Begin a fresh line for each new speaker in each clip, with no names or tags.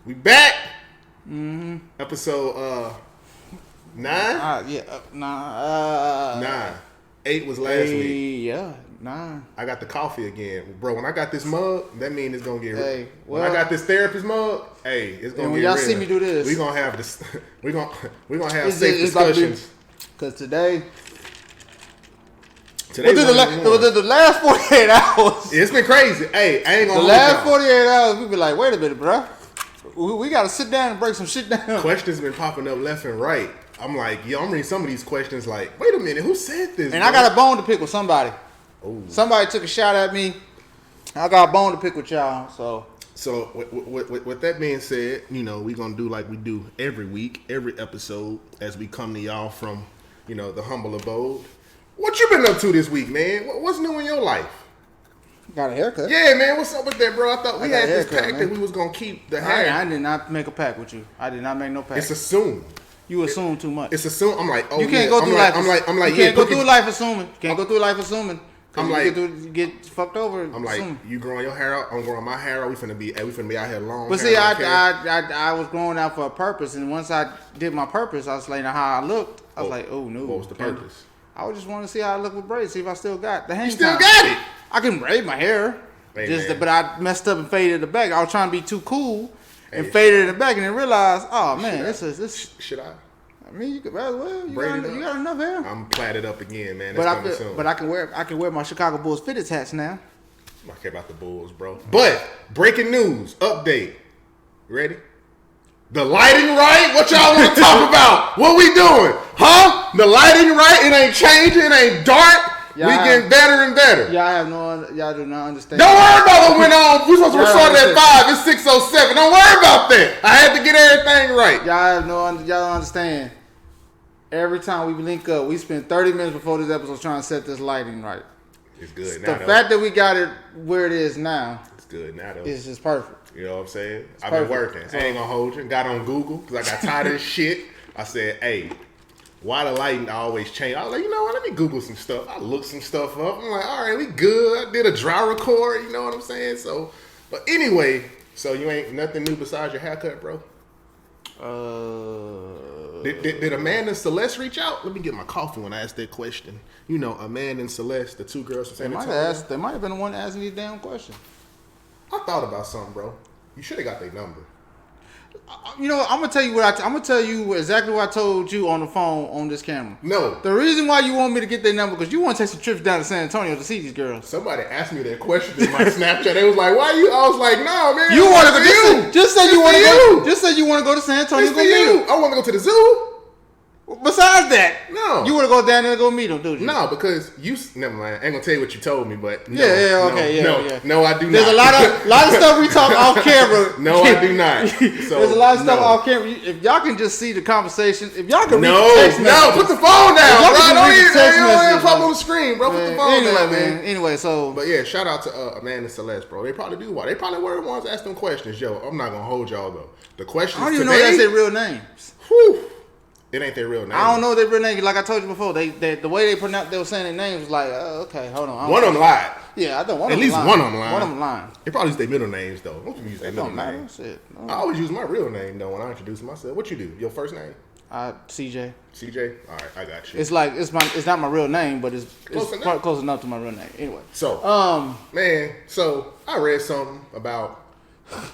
We back. Episode 9. 9. 8 was last week.
Yeah, 9.
I got the coffee again, bro. When I got this mug, that means it's gonna get real.
Well,
when I got this therapist mug, it's gonna get real.
When y'all see me do this,
we gonna have this. we gonna have safe discussions.
Cause today
within
the last 48 hours,
it's been crazy. Hey, I ain't gonna.
The last 48 hours, we be like, wait a minute, bro. We gotta sit down and break some shit down.
Questions been popping up left and right. I'm like, I'm reading some of these questions like, wait a minute, who said this?
And
bro?
I got a bone to pick with somebody.
Ooh.
Somebody took a shot at me. I got a bone to pick with y'all. So
with that being said, we're gonna do like we do every week, every episode, as we come to y'all from, the humble abode. What you been up to this week, man? What's new in your life?
Got a haircut.
Yeah, man. What's up with that, bro? I thought we had this pact that we was gonna keep the hair.
I did not make a pact with you. I did not make no pact.
It's assumed.
You assume too much.
It's assumed. I'm like,
you can't go through life.
I'm like,
you can't go through life assuming. You can't go through life assuming.
I'm like,
you get fucked over.
I'm like, you growing your hair out. I'm growing my hair out. We finna be out here long.
But see, I was growing out for a purpose, and once I did my purpose, I was like, how I looked. I was like, oh no.
What was the purpose?
I just want to see how I look with braids. See if I still got the hang.
You still got it.
I can braid my hair.
Hey,
but I messed up and faded the back. I was trying to be too cool and faded the back, and then realized, oh man, this.
Should I?
I mean, you could as well. You got enough hair.
I'm plaited up again, man.
But I can wear my Chicago Bulls fitted hats now.
I don't care about the Bulls, bro. But breaking news update. Ready? The lighting right? What y'all want to talk about? What we doing? Huh? The lighting right? It ain't changing. It ain't dark. We getting better and better.
Y'all do not understand.
Don't worry about what went on. We supposed to start at 5. It's 6:07. Don't worry about that. I had to get everything right.
Y'all don't understand. Every time we link up, we spend 30 minutes before this episode trying to set this lighting right.
It's good now.
The fact that we got it where it is now.
It's good now though.
It's just perfect.
You know what I'm saying? I've been working. I ain't gonna hold you. Got on Google because I got tired of this shit. I said, hey, why the lighting always change? I was like, you know what? Let me Google some stuff. I looked some stuff up. I'm like, all right, we good. I did a dry record. You know what I'm saying? So, but anyway, so you ain't nothing new besides your haircut, bro? Did Amanda and Celeste reach out? Let me get my coffee when I asked that question. Amanda and Celeste, the two girls from San Antonio.
They might have been the one asking these damn questions.
I thought about something, bro. You should have got their number.
I'm gonna tell you I'm gonna tell you exactly what I told you on the phone on this camera.
No.
The reason why you want me to get their number because you want to take some trips down to San Antonio to see these girls.
Somebody asked me that question in my Snapchat. They was like, "Why you?" I was like, "No, man.
You want to go? Just say you want to go. Just say you want to go to San Antonio.
It's for you. I want to go to the zoo.
Besides that,
no.
You want to go down there and go meet them, do you?
No, because never mind. I ain't gonna tell you what you told me, but no, no, I do not.
There's a lot of stuff we talk off camera.
No, I do not. So,
there's a lot of stuff off camera. If y'all can just see the conversation, if y'all can
read the text messages, put the phone down, bro. Don't even pop on the screen, bro. Put the phone down, man.
Anyway, but
yeah, shout out to Amanda and Celeste, bro. They probably do. They probably were the ones that asked them questions. Yo, I'm not gonna hold y'all though. The questions.
I don't even know that's their real names.
Whew. It ain't their real name.
I don't know their real name. Like I told you before, the way they pronounced, they were saying their names was like, okay, hold on.
One of them lied.
Yeah, I don't.
At least one of them lied.
One of them lied.
They probably use their middle names though. Don't use their middle name.
No.
I always use my real name though when I introduce myself. What you do? Your first name?
CJ.
CJ. All right, I got you.
It's like it's not my real name, but it's close enough to my real name. Anyway.
So, man, so I read something about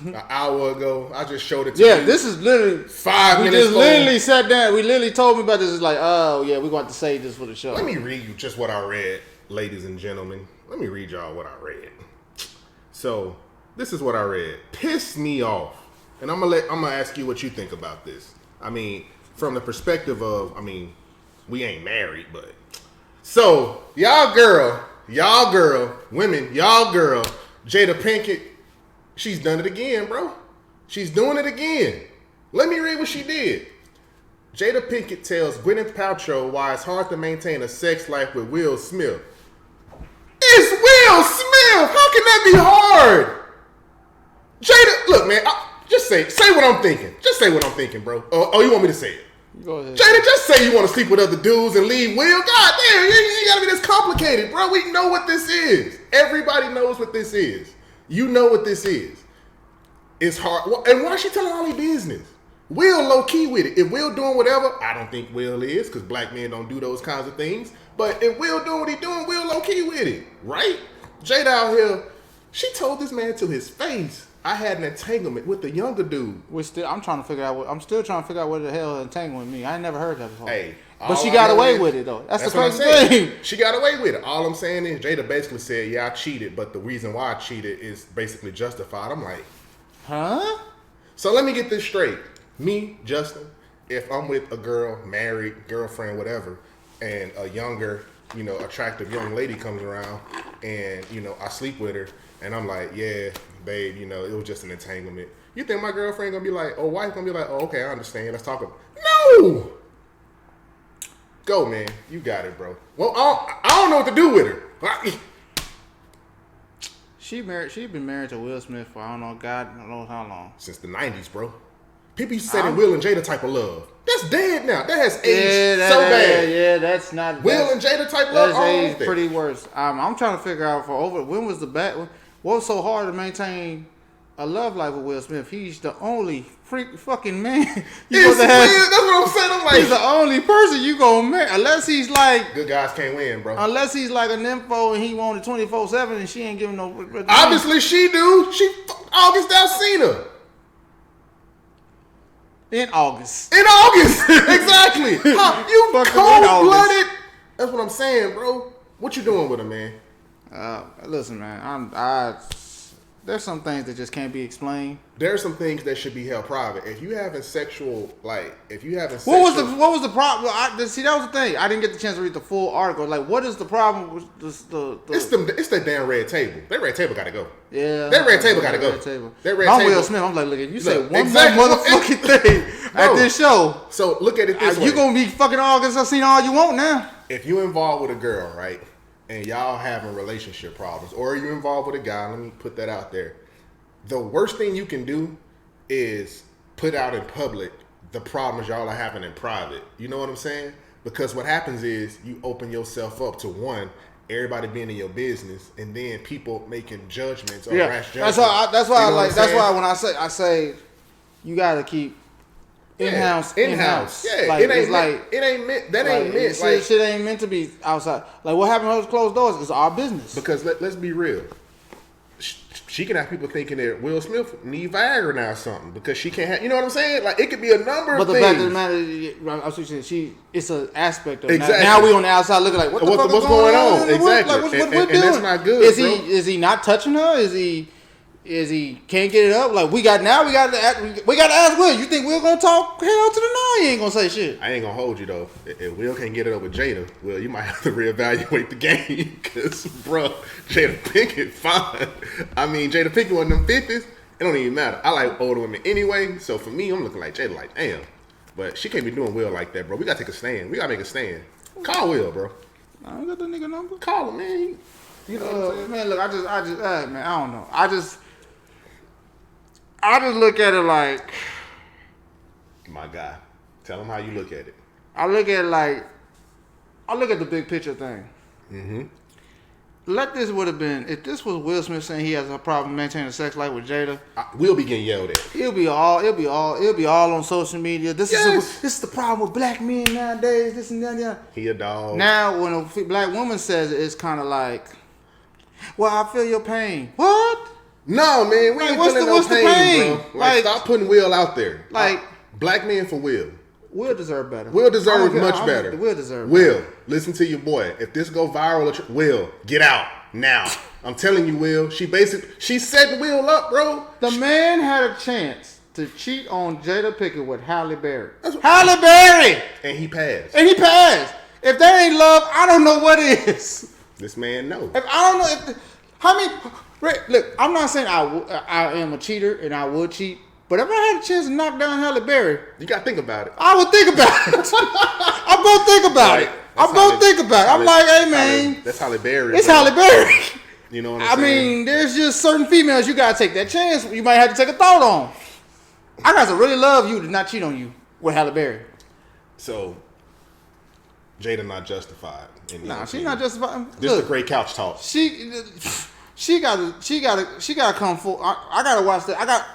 an hour ago. I just showed it to you.
Yeah, this is literally
5 minutes.
We just literally sat down. We literally told me about this. It's like, oh yeah, we're going to save this for the show.
Let me read you just what I read, ladies and gentlemen. Let me read y'all what I read. So this is what I read. Pissed me off, and I'm gonna ask you what you think about this. I mean, from the perspective of, we ain't married, but so y'all girl, women, Jada Pinkett. She's done it again, bro. She's doing it again. Let me read what she did. Jada Pinkett tells Gwyneth Paltrow why it's hard to maintain a sex life with Will Smith. It's Will Smith! How can that be hard? Jada, look, man, just say what I'm thinking. Just say what I'm thinking, bro. Oh, you want me to say it?
Go ahead.
Jada, just say you want to sleep with other dudes and leave Will. God damn, you ain't gotta be this complicated, bro. We know what this is. Everybody knows what this is. You know what this is. it's hard. And why is she telling all his business? Will low key with it. If Will doing whatever, I don't think Will is, because black men don't do those kinds of things. But if Will doing what he doing, Will low key with it, right? Jada out here, she told this man to his face, I had an entanglement with the younger dude.
I'm still trying to figure out what the hell entanglement mean. I ain't never heard that before.
Hey,
but she got away with it though. That's the crazy thing.
She got away with it. All I'm saying is Jada basically said, yeah, I cheated, but the reason why I cheated is basically justified. I'm like,
huh?
So let me get this straight. Me, Justin, if I'm with a girl, married, girlfriend, whatever, and a younger, attractive young lady comes around and, I sleep with her and I'm like, yeah, babe, it was just an entanglement. You think my girlfriend gonna be like, oh, wife gonna be like, oh, okay, I understand. Let's talk about No! Go, man. You got it, bro. Well, I don't know what to do with her.
She been married to Will Smith for God knows how long.
Since the 90s, bro. People used to say that Will and Jada type of love. That's dead now. That has aged so bad.
Yeah, that's not
Will and Jada type love.
That's aged pretty worse. I'm trying to figure out when was the back. What was so hard to maintain a love life with Will Smith? He's the only fucking man.
That's what I'm saying. I'm like,
he's the only person you gonna marry, unless he's like
good guys can't win, bro.
Unless he's like a nympho and he wanted 24/7 and she ain't giving no.
Obviously, she do. She August Alsina.
In August,
exactly. You cold-blooded. That's what I'm saying, bro. What you doing with him, man?
Listen, man. There's some things that just can't be explained.
There's some things that should be held private. If you having sexual, what
was the problem? See, that was the thing. I didn't get the chance to read the full article. Like, what is the problem with the
It's the damn red table. That red table got to go.
Yeah,
that red table got to go.
I'm Will Smith. I'm like, look, if you say one more motherfucking thing at this show,
so look at it this way.
You gonna be fucking August Alsina all you want now.
If you involved with a girl, right? And y'all having relationship problems, or you involved with a guy, let me put that out there. The worst thing you can do is put out in public the problems y'all are having in private. You know what I'm saying? Because what happens is you open yourself up to everybody being in your business, and then people making judgments or rash judgments.
That's why when I say you gotta keep in-house.
Yeah,
like,
it ain't meant.
Shit ain't meant to be outside. Like, what happened with closed doors is our business.
Because let's be real. She can have people thinking that Will Smith need Viagra now or something because she can't have. You know what I'm saying? Like, it could be a number of things. But the fact of the matter,
I was saying, it's an aspect of it. Exactly. Now we on the outside looking like, what's going on?
Exactly.
What we're doing?
And that's not good.
Is he not touching her? Is he can't get it up? Like, we got to ask Will. You think Will gonna talk hell to the no? He ain't gonna say shit.
I ain't gonna hold you though. If Will can't get it up with Jada, Will, you might have to reevaluate the game because, bro, Jada Pinkett fine. I mean, Jada Pinkett one of them 50s. It don't even matter. I like older women anyway. So for me, I'm looking like Jada, like damn. But she can't be doing Will like that, bro. We gotta take a stand. We gotta make a stand. Call Will, bro.
I ain't got that nigga number.
Call him, man. You know what I'm saying?
Man, look, I just, man, I don't know. I just look at it like,
my guy. Tell him how you look at it.
I look at the big picture thing. Mm-hmm. If this was Will Smith saying he has a problem maintaining a sex life with Jada,
Will be getting yelled at.
It'll be all on social media. This is the problem with black men nowadays. This and that.
He a dog.
Now, when a black woman says it, it's kind of like, well, I feel your pain. What?
No, man, we ain't feeling no pain, bro. Like, stop putting Will out there.
Like,
black men for Will.
Will deserve better.
Will deserve much better.
Will deserve
Will, listen to your boy. If this go viral, Will, get out now. I'm telling you, Will. She setting Will up, bro.
The man had a chance to cheat on Jada Pinkett with Halle Berry. Halle Berry!
And he passed.
If that ain't love, I don't know what is.
This man knows.
Look, I'm not saying I am a cheater and I would cheat, but if I had a chance to knock down Halle Berry,
you gotta think about it.
I would think about it. I'm gonna think about it. I'm like, hey man,
that's Halle Berry.
It's Halle Berry.
You know what I'm saying?
I mean, there's just certain females you gotta take that chance. You might have to take a thought on. I got to really love you to not cheat on you with Halle Berry.
So, Jada not justified.
Nah, she's not justified.
This is a great couch talk.
She gotta come full. I gotta watch that.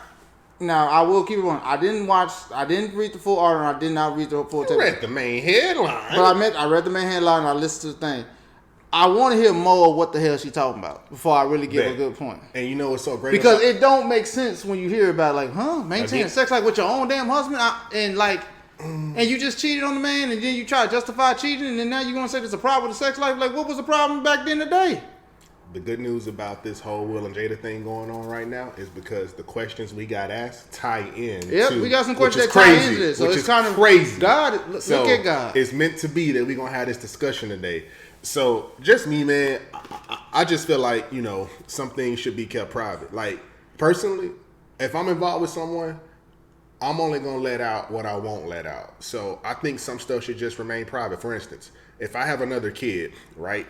Now I will keep it on. I didn't read the full article. I did not read the full text.
You read the main headline.
But I read the main headline and I listened to the thing. I want to hear more of what the hell she talking about before I really give a good point.
And you know what's so great
because it don't make sense when you hear about maintaining sex like with your own damn husband and you just cheated on the man and then you try to justify cheating and then now you're gonna say there's a problem with the sex life. Like what was the problem back then today?
The good news about this whole Will and Jada thing going on right now is because the questions we got asked tie in.
Yep, we got some questions that tie into this. So it's kind of
crazy.
God, look at God.
It's meant to be that we're going to have this discussion today. So just me, man, I just feel like, some things should be kept private. Like, personally, if I'm involved with someone, I'm only going to let out what I won't let out. So I think some stuff should just remain private. For instance, if I have another kid, right?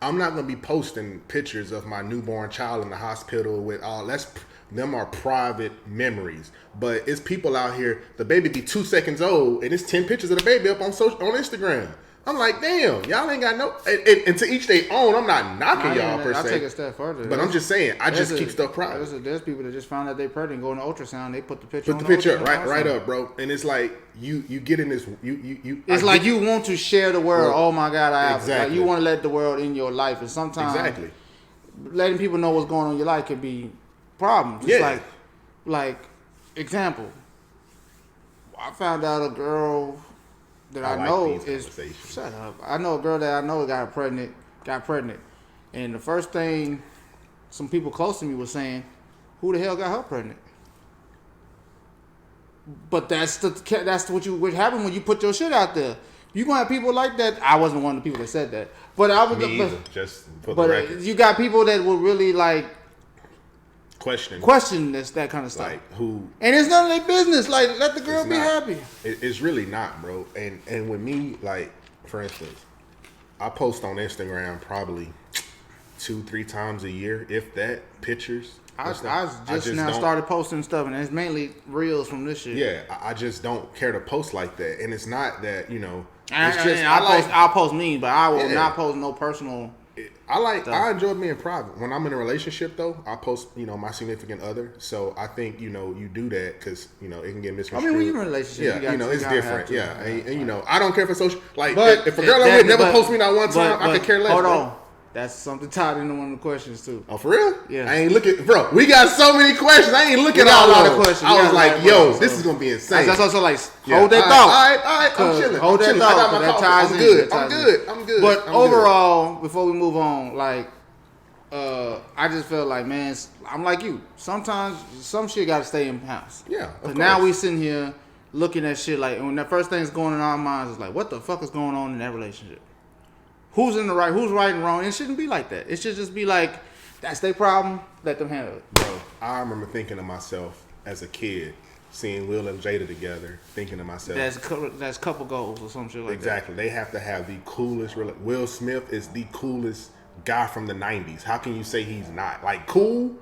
I'm not going to be posting pictures of my newborn child in the hospital with all them are private memories. But it's people out here, the baby be 2 seconds old and it's 10 pictures of the baby up on Instagram. I'm like, damn, y'all ain't got no, and to each their own. I'm not knocking y'all per se.
I'll take a step further.
But I'm just saying, I just keep stuff private.
There's people that just found out they pregnant, go in the ultrasound, they put the picture.
Up, right up, bro. And it's like you get in this.
It's like you want to share the world. Oh my God, I have. Exactly. Like you want to let the world in your life, and sometimes letting people know what's going on in your life could be problems. Just like example, I found out a girl that I know is shut up. I know a girl that I know got pregnant, and the first thing some people close to me was saying, "Who the hell got her pregnant?" But that's what happened when you put your shit out there. You gonna have people like that. I wasn't one of the people that said that, but I was.
Just for the record.
You got people that will really question that kind of stuff.
Like who?
And it's none of their business. Like let the girl be happy.
It's really not, bro. And with me, like for instance, I post on Instagram probably 2-3 times a year, if that, pictures.
I just now started posting stuff, and it's mainly reels from this shit.
Yeah, I just don't care to post like that, and it's not that
I'll post me, but I will not post no personal.
I enjoy being private. When I'm in a relationship, though, I post, my significant other. So I think, you do that because, it can get misconstrued.
I mean, when you're in a relationship,
it's different. Yeah. And, I don't care for social. Like, if a girl I would never post me not one time, I could care less.
Hold on. That's something tied into one of the questions, too.
Oh, for real?
Yeah.
I ain't looking. Bro, we got so many questions. I ain't looking at all of them. Questions. I was like, this is going to be insane.
That's also hold that thought.
All right. I'm chilling.
Hold that thought. I got my coffee.
I'm good.
But overall, before we move on, I just feel like, man, I'm like you. Sometimes some shit got to stay in house.
Yeah.
But now we sitting here looking at shit when the first thing's going in our minds is like, what the fuck is going on in that relationship? Who's in the right? Who's right and wrong? It shouldn't be like that. It should just be like, that's their problem. Let them handle it.
Bro, I remember thinking to myself as a kid, seeing Will and Jada together, thinking to myself,
that's couple goals or some shit like that.
Exactly. They have to have the coolest. Will Smith is the coolest guy from the 90s. How can you say he's not? Like, cool?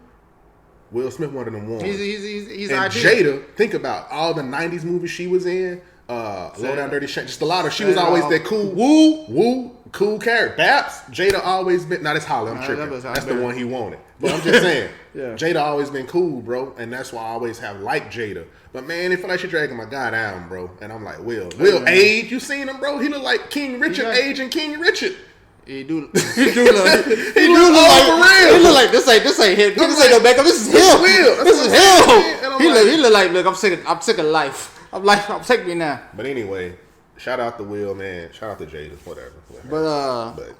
Will Smith, one of them ones.
He's
and Jada, think about all the 90s movies she was in. Low Down Dirty Shame. Just a lot of. She was always that cool. Cool character. Babs. Jada always been. Now that's Holly. I'm tripping. That's the one he wanted. But I'm just saying. Jada always been cool, bro, and that's why I always have liked Jada. But man, it feel like she dragging my guy down, bro. And I'm like, Will age. You seen him, bro? He look like King Richard age and King Richard.
He do look. He do look like for real. He look like this ain't him. This ain't no makeup. This is him. This is him. He look like I'm sick of life. I'm taking me now.
But anyway, shout out to Will, man. Shout out to Jada, whatever.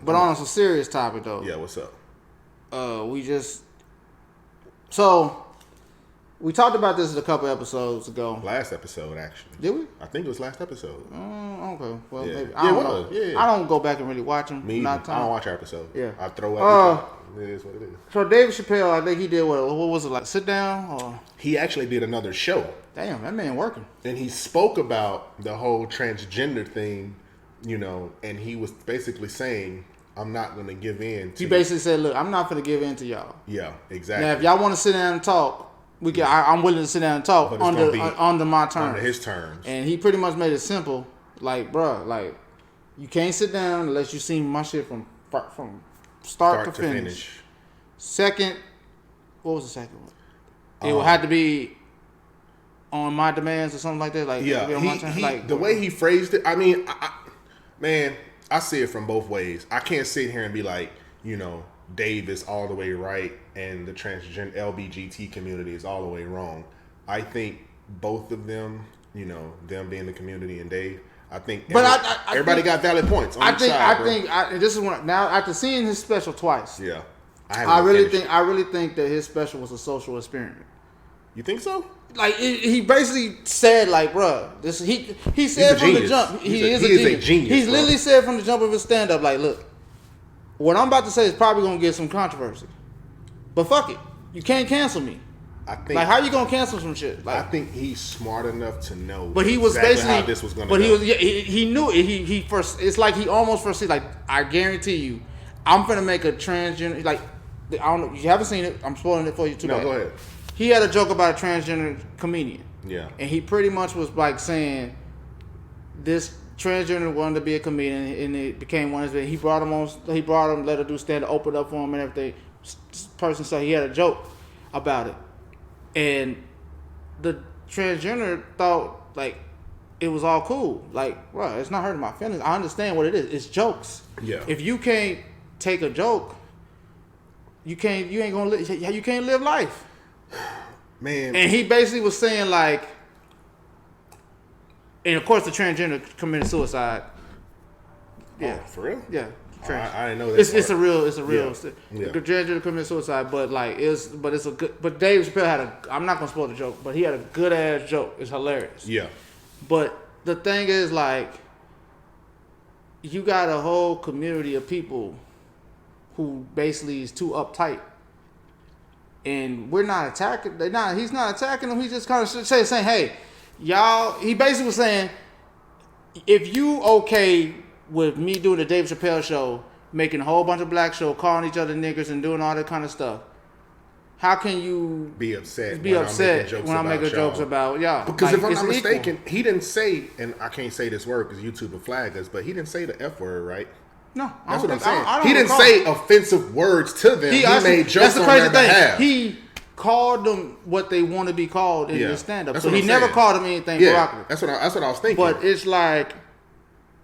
But on some serious topic though.
Yeah, what's up?
We talked about this a couple episodes ago.
Last episode, actually.
Did we?
I think it was last episode.
Okay. Well, maybe.
I don't know. Yeah.
I don't go back and really watch them.
Me, I don't watch our episodes.
Yeah.
I throw out. It is what it is.
So David Chappelle, I think he did what was it, like sit down? Or?
He actually did another show.
Damn, that man working.
And he spoke about the whole transgender thing, and he was basically saying, I'm not going to give in.
He basically said, look, I'm not going to give in to y'all.
Yeah, exactly.
Now, if y'all want to sit down and talk, I'm willing to sit down and talk under my terms.
Under his terms.
And he pretty much made it simple. Like, bro, you can't sit down unless you see my shit from start to finish. Second, what was the second one? It would have to be on my demands or something like that. Like,
yeah, the way he phrased it. I mean, man, I see it from both ways. I can't sit here and be like, Dave is all the way right and the transgender LBGT community is all the way wrong. I think both of them, them being the community and Dave, I think everybody got valid points on each side,
this is now after seeing his special twice.
Yeah.
I really think that his special was a social experiment.
You think so?
Like he basically said, like, bruh, he said from the jump, he is a genius. He's literally said from the jump of his stand up, like, look, what I'm about to say is probably gonna get some controversy, but fuck it, you can't cancel me. I think, like, how you gonna cancel some shit? Like,
I think he's smart enough to know.
But he was basically
how this was gonna.
But go. He knew it. He first. It's like he almost foresees. Like, I guarantee you, I'm gonna make a transgender. Like, I don't know. You haven't seen it. I'm spoiling it for you too.
No, go ahead.
He had a joke about a transgender comedian.
Yeah.
And he pretty much was like saying, this transgender wanted to be a comedian, and it became one of his. He brought him on. He brought him, let her do stand up, opened up for him and everything. Person said he had a joke about it. And the transgender thought, like, it was all cool. Like, bro, it's not hurting my feelings. I understand what it is. It's jokes.
Yeah.
If you can't take a joke, you can't live life.
Man.
And he basically was saying, like, and of course the transgender committed suicide. Yeah.
Oh, for real?
Yeah.
I didn't know that.
It's a real.
Yeah.
The transgender committed suicide, but like it's a good. But Dave Chappelle had I'm not gonna spoil the joke, but he had a good ass joke. It's hilarious.
Yeah.
But the thing is, like, you got a whole community of people who basically is too uptight, and we're not attacking. He's not attacking them. He's just kind of saying, hey, y'all. He basically was saying, if you okay with me doing the Dave Chappelle show, making a whole bunch of black shows, calling each other niggers and doing all that kind of stuff, how can you
be upset
when I'm making jokes about y'all?
Because if I'm not mistaken, he didn't say, and I can't say this word because YouTube will flag us, but he didn't say the F word, right?
No,
that's what I'm saying. He didn't say offensive words to them. He made jokes on their behalf.
He called them what they want to be called in his stand-up. So he never called them anything provocative.
That's what I was thinking.
But it's like,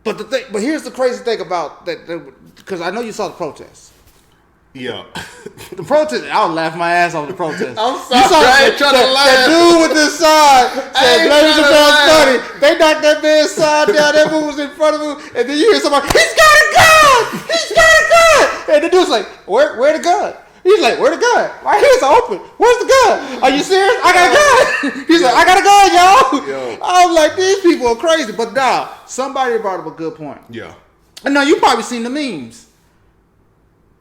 but here's the crazy thing about that, because I know you saw the protests.
Yeah.
The protest, I would laugh my ass off the protest.
I'm sorry, I ain't trying to laugh.
That dude with this sign said, Dave Chappelle's funny. They knocked that man's sign down, that man was in front of him, and then you hear somebody, he's got a gun! He's got a gun! And the dude's like, where the gun? He's like, where the gun? My ears are open. Where's the gun? Are you serious? I got a gun. He's like, I got a gun, y'all. Yo. I'm like, these people are crazy. But nah, somebody brought up a good point.
Yeah.
And now you probably seen the memes.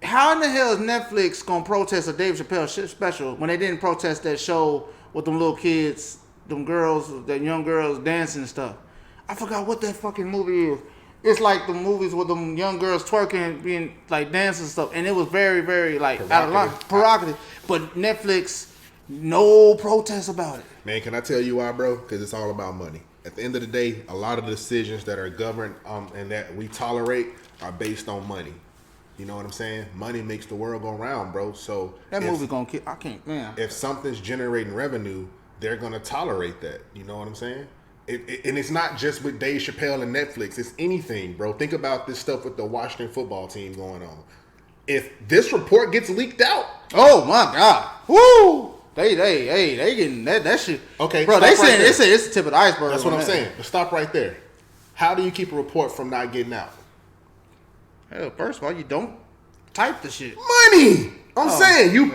How in the hell is Netflix gonna protest a Dave Chappelle special when they didn't protest that show with them little kids, them girls, that young girls dancing and stuff? I forgot what that fucking movie is. It's like the movies with them young girls twerking, being like dancing and stuff, and it was very, very like out of line, provocative. But Netflix, no protest about it.
Man, can I tell you why, bro? Because it's all about money. At the end of the day, a lot of the decisions that are governed and that we tolerate are based on money. You know what I'm saying? Money makes the world go round, bro. So
that movie gonna kill. I can't, man.
If something's generating revenue, they're gonna tolerate that. You know what I'm saying? And it's not just with Dave Chappelle and Netflix. It's anything, bro. Think about this stuff with the Washington football team going on. If this report gets leaked out,
oh my God, woo! They getting that shit.
Okay,
bro. They say it's the tip of the iceberg.
That's what I'm saying. But stop right there. How do you keep a report from not getting out?
Hell, first of all, you don't type the shit.
Money. I'm saying you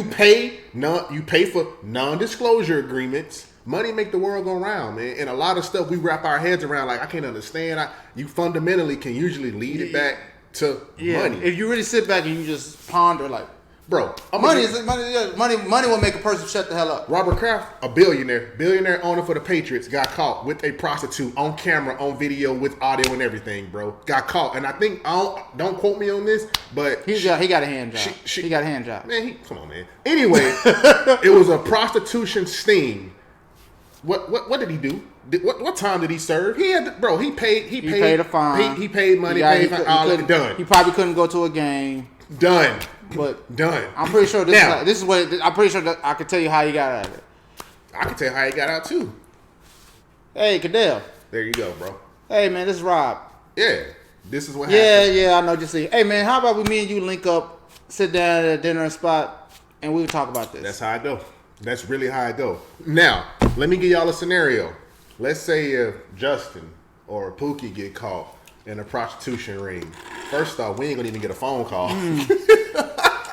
pay for non-disclosure agreements. Money make the world go round, man. And a lot of stuff we wrap our heads around, like, I can't understand. You fundamentally can usually lead it back to money.
If you really sit back and you just ponder, like,
bro,
money will make a person shut the hell up.
Robert Kraft, a billionaire owner for the Patriots, got caught with a prostitute on camera, on video, with audio and everything, bro. Got caught, and I think don't quote me on this, but
he got a hand job. He got a hand job.
Man, come on, man. Anyway, it was a prostitution sting. What did he do? What time did he serve? He paid
a fine.
He paid money. Done.
He probably couldn't go to a game.
Done.
But
done.
I'm pretty sure this is what I'm pretty sure that I can tell you how he got out of it.
I can tell you how he got out too.
Hey, Cadell.
There you go, bro.
Hey, man, this is Rob.
Yeah, this is what happened.
Yeah, I know. Just see. Hey, man, how about me and you link up, sit down at a dinner spot, and we'll talk about this.
That's how I go. That's really how I go. Now, let me give y'all a scenario. Let's say if Justin or Pookie get caught in a prostitution ring. First off, we ain't gonna even get a phone call.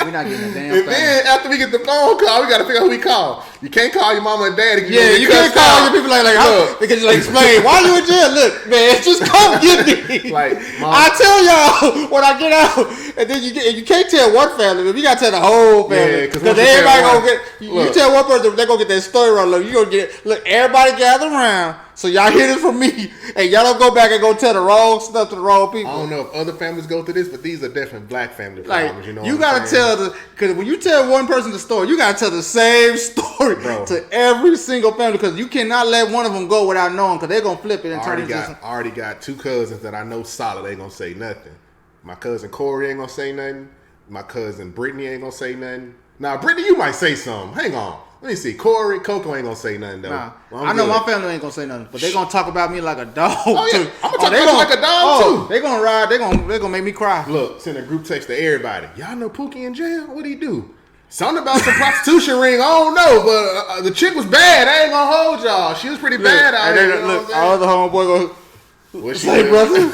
We're not getting a damn
and
thing.
then after we get the phone call, we gotta figure out who we call. You can't call your mama and daddy.
You can't call your people like how, because you like explain why you in jail. Look, man, just come get me.
Like, Mom,
I tell y'all when I get out, and then you can't tell one family, but you gotta tell the whole family because everybody gonna get. You tell one person, they gonna get that story wrong. Look, you gonna get. Look, everybody gather around. So y'all hear this from me, and y'all don't go back and go tell the wrong stuff to the wrong people.
I don't know if other families go through this, but these are definitely black family problems.
Like, you gotta tell because when you tell one person the story, you gotta tell the same story to every single family because you cannot let one of them go without knowing because they're gonna flip it and turn it into something.
I already got two cousins that I know solid ain't gonna say nothing. My cousin Corey ain't gonna say nothing. My cousin Brittany ain't gonna say nothing. Now, Brittany, you might say something. Hang on. Let me see. Corey, Coco ain't gonna say nothing though.
Nah, I know my family ain't gonna say nothing, but they gonna talk about me like a dog.
Oh yeah, I'm gonna talk about you like a dog too.
They gonna ride. They gonna make me cry.
Look, send a group text to everybody. Y'all know Pookie in jail? What'd he do? Something about some prostitution ring. I don't know, but the chick was bad. I ain't gonna hold y'all. She was pretty bad out here.
Look, all the homeboy go.
What's
say, brother?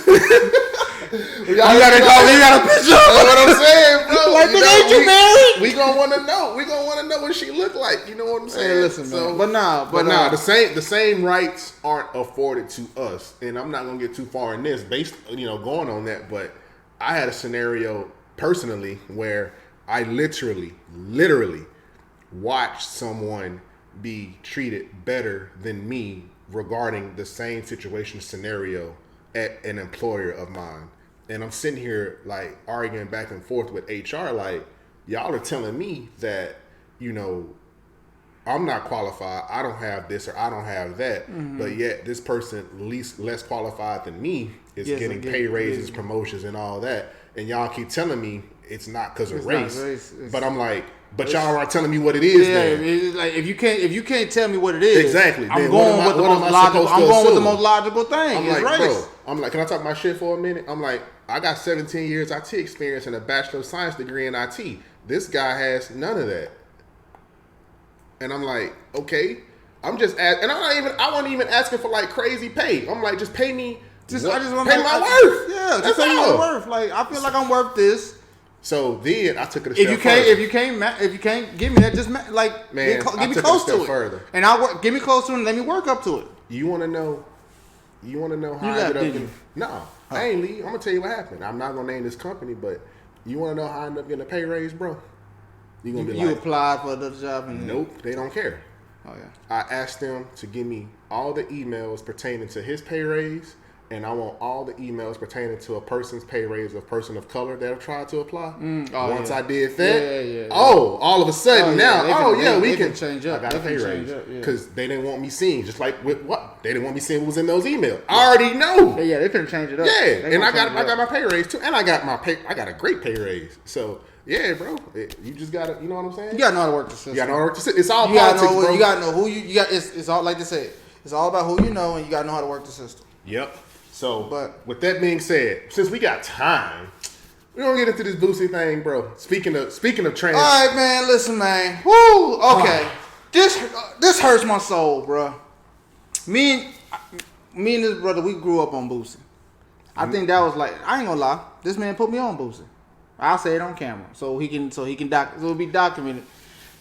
You got a picture. That's what I'm saying, bro.
Like, ain't you married?
We gonna want to know. We gonna want to know what she look like. You know what I'm saying?
Hey, listen, man. But
the same rights aren't afforded to us. And I'm not gonna get too far in this, based going on that. But I had a scenario personally where I literally watched someone be treated better than me regarding the same situation scenario at an employer of mine. And I'm sitting here like arguing back and forth with HR like, y'all are telling me that, I'm not qualified, I don't have this or I don't have that, but yet this person less qualified than me is getting pay raises, promotions and all that. And y'all keep telling me it's not because of race. But I'm like, but y'all are telling me what it is.
Then. Like if you can't tell me what it is,
exactly.
I'm going with the most logical. I'm going with the most logical thing.
I'm like, bro. I'm like, can I talk my shit for a minute? I'm like, I got 17 years IT experience and a Bachelor of Science degree in IT. This guy has none of that. And I'm like, okay. I'm just and I wasn't even asking for like crazy pay. I'm like, just pay me. I just want to pay my worth.
Yeah, just pay my worth. Like I feel like I'm worth this.
So then I took it a step further.
If you can't give me that, just like
man,
give me close to it.
Further.
And give me close to it and let me work up to it.
You want to know how I ended up? No, I ain't leave. I'm gonna tell you what happened. I'm not gonna name this company, but you want to know how I ended up getting a pay raise, bro? You gonna be like,
you applied for another job? And
nope, they don't care.
Oh yeah.
I asked them to give me all the emails pertaining to his pay raise. And I want all the emails pertaining to a person's pay raise, a person of color that have tried to apply. Once I did that, all of a sudden we can
change up.
I got a pay raise because they didn't want me seeing, just like with what they didn't want me seeing what was in those emails. I already know.
Yeah, they couldn't change it up.
Yeah, and I got my pay raise too, and I got a great pay raise. So yeah, bro, you just gotta, you know what I'm saying?
You gotta know how to work the system.
You gotta know how to work the system. It's all politics, bro.
You gotta know who you got. It's all like they say. It's all about who you know, and you gotta know how to work the system.
Yep. So, but with that being said, since we got time, we're gonna get into this Boosie thing, bro. Speaking of trans.
All right, man. Listen, man. Woo. Okay. This hurts my soul, bro. Me and this brother, we grew up on Boosie. I think that was like, I ain't gonna lie. This man put me on Boosie. I'll say it on camera, so it'll be documented.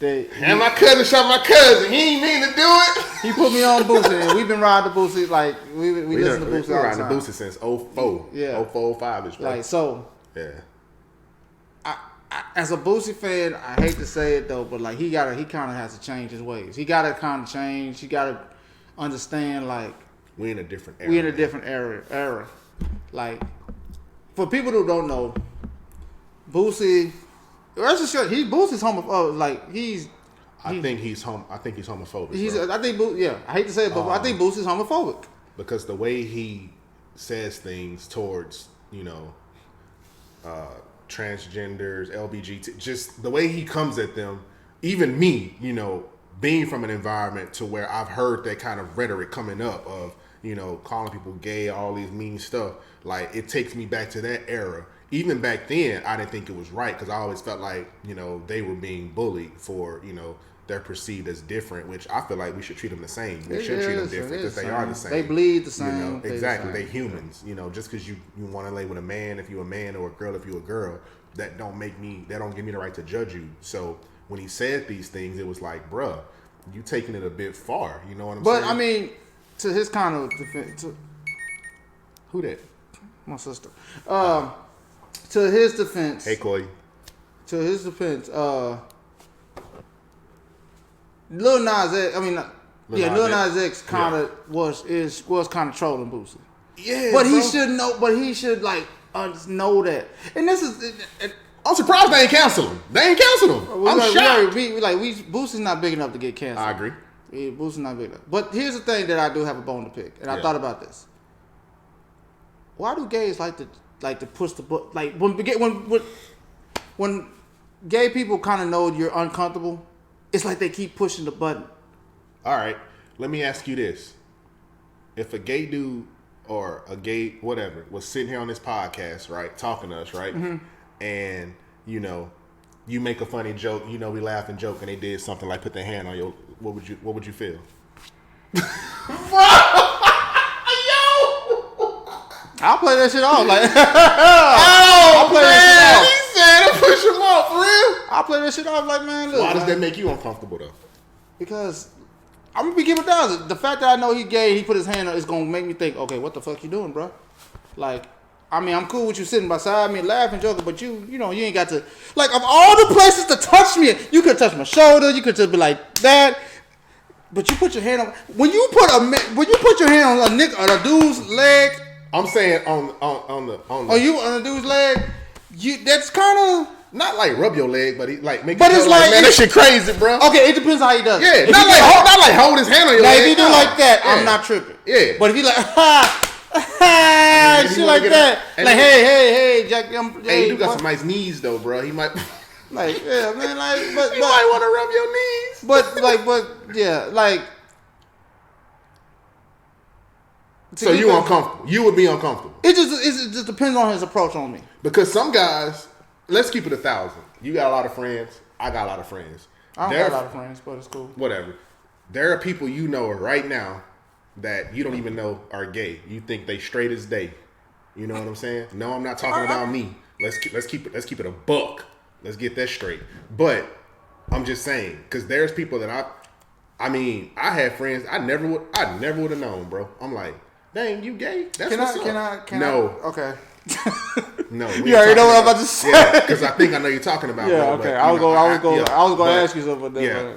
And my cousin shot my cousin. He ain't mean to do it.
He put me on Boosie, and we've been riding the Boosie like we listen to Boosie all the time.
We riding the Boosie since 04.
Yeah.
04, 05-ish, bro.
Like, so.
Yeah.
I, as a Boosie fan, I hate to say it though, but like he kind of has to change his ways. He got to kind of change. He got to understand like
we in a different era.
We in a different era. Like for people who don't know, Boosie. Boosie's homophobic. Like I think he's homophobic. I hate to say it, but I think Boosie's homophobic
because the way he says things towards transgenders, LGBT, just the way he comes at them. Even me, being from an environment to where I've heard that kind of rhetoric coming up of, you know, calling people gay, all these mean stuff. Like, it takes me back to that era. Even back then, I didn't think it was right because I always felt like, you know, they were being bullied for, you know, they're perceived as different, which I feel like we should treat them the same. We should treat them different because they are the same.
They bleed the same.
You know, exactly. They humans. You know, just because you want to lay with a man if you're a man, or a girl if you're a girl, that don't give me the right to judge you. So when he said these things, it was like, bruh, you taking it a bit far. You know what I'm saying?
But I mean, to his kind of defense,
who that?
My sister. To his defense.
Hey, Coy.
To his defense, Lil Nas X, Lil Nas X kind of was kind of trolling Boosie.
Yeah,
but he should know. But he should know that. And this is.
I'm surprised they ain't cancel him. They ain't canceled him. I'm shocked.
Boosie's not big enough to get canceled.
I agree.
Yeah, Boosie's not big enough. But here's the thing that I do have a bone to pick, and I thought about this. Why do gays like to push the book? Like when gay people kind of know you're uncomfortable, it's like they keep pushing the button.
All right, let me ask you this: if a gay dude or a gay whatever was sitting here on this podcast, right, talking to us, right, and you know, you make a funny joke, you know, we laugh and joke, and they did something like put their hand on your, what would you feel?
I'll play that shit off. Like,
I'll play that shit off. He said to push him off, for real.
I'll play that shit off like, man, look.
Why does that make you uncomfortable, though?
Because I'm going to be giving down. The fact that I know he gay, he put his hand on, it's going to make me think, okay, what the fuck you doing, bro? Like, I mean, I'm cool with you sitting beside me laughing, joking, but you know, you ain't got to, like, of all the places to touch me, you could touch my shoulder, you could just be like that. But you put your hand on, when you put your hand on a dude's leg,
I'm saying on
a dude's leg, that's kind of
not like rub your leg, but he like make.
But it's like
man, that shit crazy, bro.
Okay, it depends how he does.
Yeah,
if
not like hold his hand on your leg.
If he do like that, I'm not tripping.
Yeah,
but if he like shit like that, like hey, Jack,
hey, you got some nice knees though, bro. He might
like yeah, man, like but
you might want to rub your knees.
But yeah, like.
So you uncomfortable? You would be uncomfortable.
It just depends on his approach on me.
Because some guys, let's keep it 1,000. You got a lot of friends. I got a lot of friends.
I don't got a lot of friends, but it's cool.
Whatever. There are people you know right now that you don't even know are gay. You think they straight as day. You know what I'm saying? No, I'm not talking about me. Let's keep it a buck. Let's get that straight. But I'm just saying, because there's people that I had friends I never would have known, bro. I'm like, dang, you gay? That's what's up.
Can
no.
I? Okay.
No.
You already know what I'm about to say.
Yeah, because I think I know you're talking about.
Yeah,
bro,
okay.
But,
I was going to ask you something.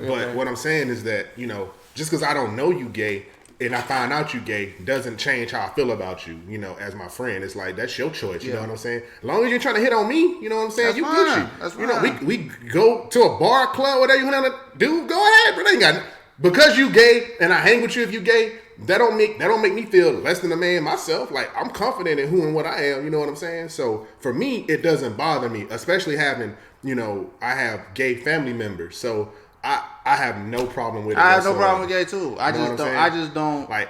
But what I'm saying is that, you know, just because I don't know you gay and I find out you gay doesn't change how I feel about you, you know, as my friend. It's like, that's your choice, you know what I'm saying? As long as you're trying to hit on me, you know what I'm saying?
That's
you
fine.
Gucci.
That's
you
fine.
know, we go to a bar, club, whatever you want to do, go ahead, but they ain't got because you gay and I hang with you if you gay, that don't make me feel less than a man myself. Like, I'm confident in who and what I am, you know what I'm saying? So for me, it doesn't bother me, especially having, you know, I have gay family members. So I have no problem with it.
I have no problem with gay too. I just don't
like,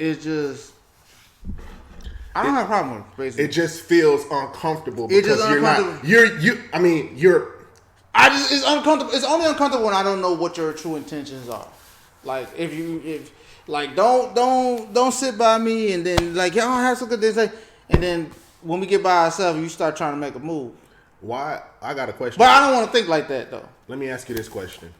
it's just I don't have a problem with it, basically.
It just feels uncomfortable because
it's uncomfortable. It's only uncomfortable when I don't know what your true intentions are. Like if don't sit by me and then like y'all have some good things, and then when we get by ourselves, you start trying to make a move.
Why? I got a question.
But I don't want to think like that though.
Let me ask you this question: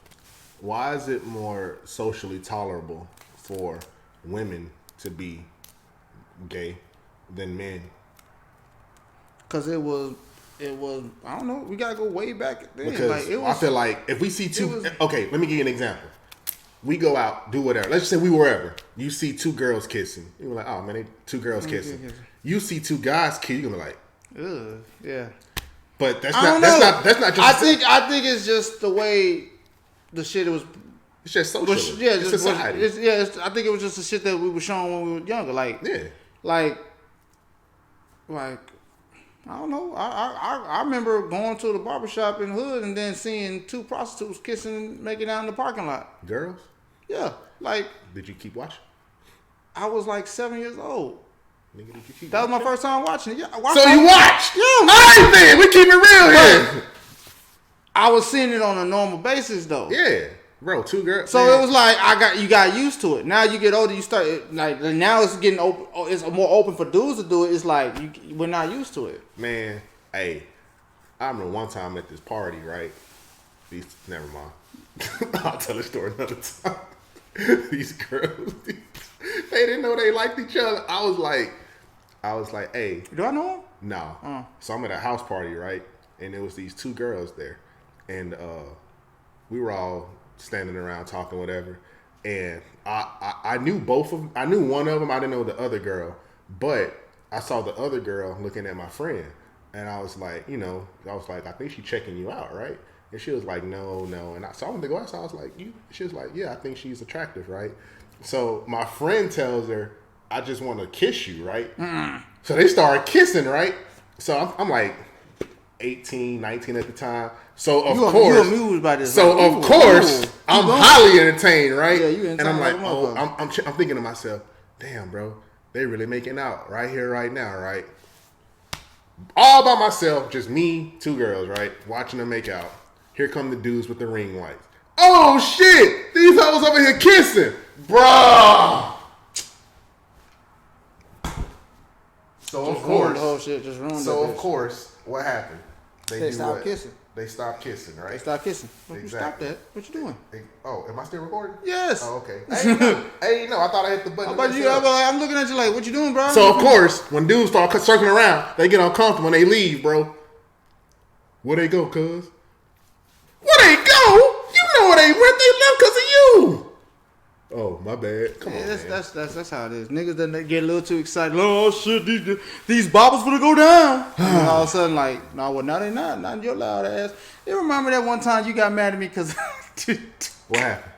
why is it more socially tolerable for women to be gay than men?
Because it was. I don't know. We gotta go way back then.
Because I feel like if we see okay, let me give you an example. We go out, do whatever. Let's just say we wherever. You see two girls kissing. You're like, oh man, two girls kissing. You see two guys kiss. You're gonna be like,
ugh, yeah.
But that's not just.
I think it's just the way the shit was.
It's just social. It's society.
I think it was just the shit that we were shown when we were younger. Like,
yeah.
Like, I I don't know. I remember going to the barbershop in the hood and then seeing 2 prostitutes kissing and making out in the parking lot.
Girls?
Yeah. Like.
Did you keep watching?
I was like 7 years old.
Nigga, did you keep
that
watching?
was my first time watching it. Yeah,
you watched?
Yeah.
Alright then, we keep it real here.
I was seeing it on a normal basis though.
Yeah. Bro, 2 girls.
So it was like you got used to it. Now you get older, you start like now it's getting open. It's more open for dudes to do it. It's like we're not used to it.
Man, hey, I remember one time at this party, right? Never mind. I'll tell a story another time. These girls, they didn't know they liked each other. I was like, hey.
Do I know them?
No. So I'm at a house party, right? And there was these 2 girls there, and we were all standing around talking, whatever, and I knew both of them. I knew one of them. I didn't know the other girl, but I saw the other girl looking at my friend, and I was like, I think she's checking you out, right? And she was like, no, and so I wanted to go outside. I was like, you? She was like, yeah, I think she's attractive, right? So my friend tells her, I just want to kiss you, right? So they started kissing, right? So I'm like 18, 19 at the time. So of course,
you amused by this.
So
like,
of course, I'm highly entertained, right?
Yeah, you entertained.
And I'm like, I'm thinking to myself, damn, bro, they really making out right here, right now, right? All by myself, just me, 2 girls, right? Watching them make out. Here come the dudes with the ring lights. Oh shit! These hoes over here kissing, bruh. So of course,
the whole shit just ruined.
So of course, what happened?
They stopped kissing.
They stopped kissing, right?
They stopped kissing.
Exactly.
Stop that. What you doing?
Am I still recording?
Yes.
Oh, okay. Hey, no, I thought I hit the button.
I'm looking at you like, what you doing, bro?
So of course, when dudes start circling around, they get uncomfortable when they leave, bro. Where they go, cuz? Where they go? You know where they went. They left because of you. Oh, my bad. Come on, man.
That's how it is. Niggas that get a little too excited. Oh shit, these boppers finna go down. And all of a sudden, like, no, well, now they not. Not your loud ass. You remember that one time you got mad at me because
what happened?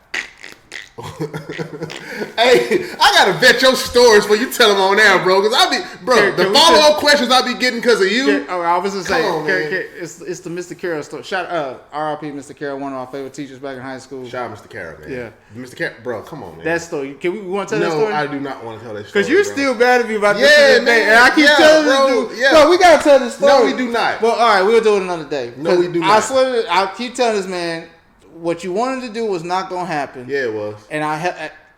Hey, I gotta vet your stories for you tell them on now, bro. Cause the follow-up questions I be getting because of you.
I was just saying, it's the Mr. Carroll story. R.I.P. Mr. Carroll, one of our favorite teachers back in high school.
Shout out Mr. Carroll, man.
Yeah,
Mr. Carroll, bro, come on, man.
That story. We want to tell that story?
No, I do not want to tell that story.
Because you're still mad at me about this to this day, and I keep telling this dude. Yeah. Bro, we gotta tell this story.
No, we do not.
Well, all right, we'll do it another day.
No, we do not.
I swear, I keep telling this man, what you wanted to do was not gonna happen.
Yeah, it was.
And I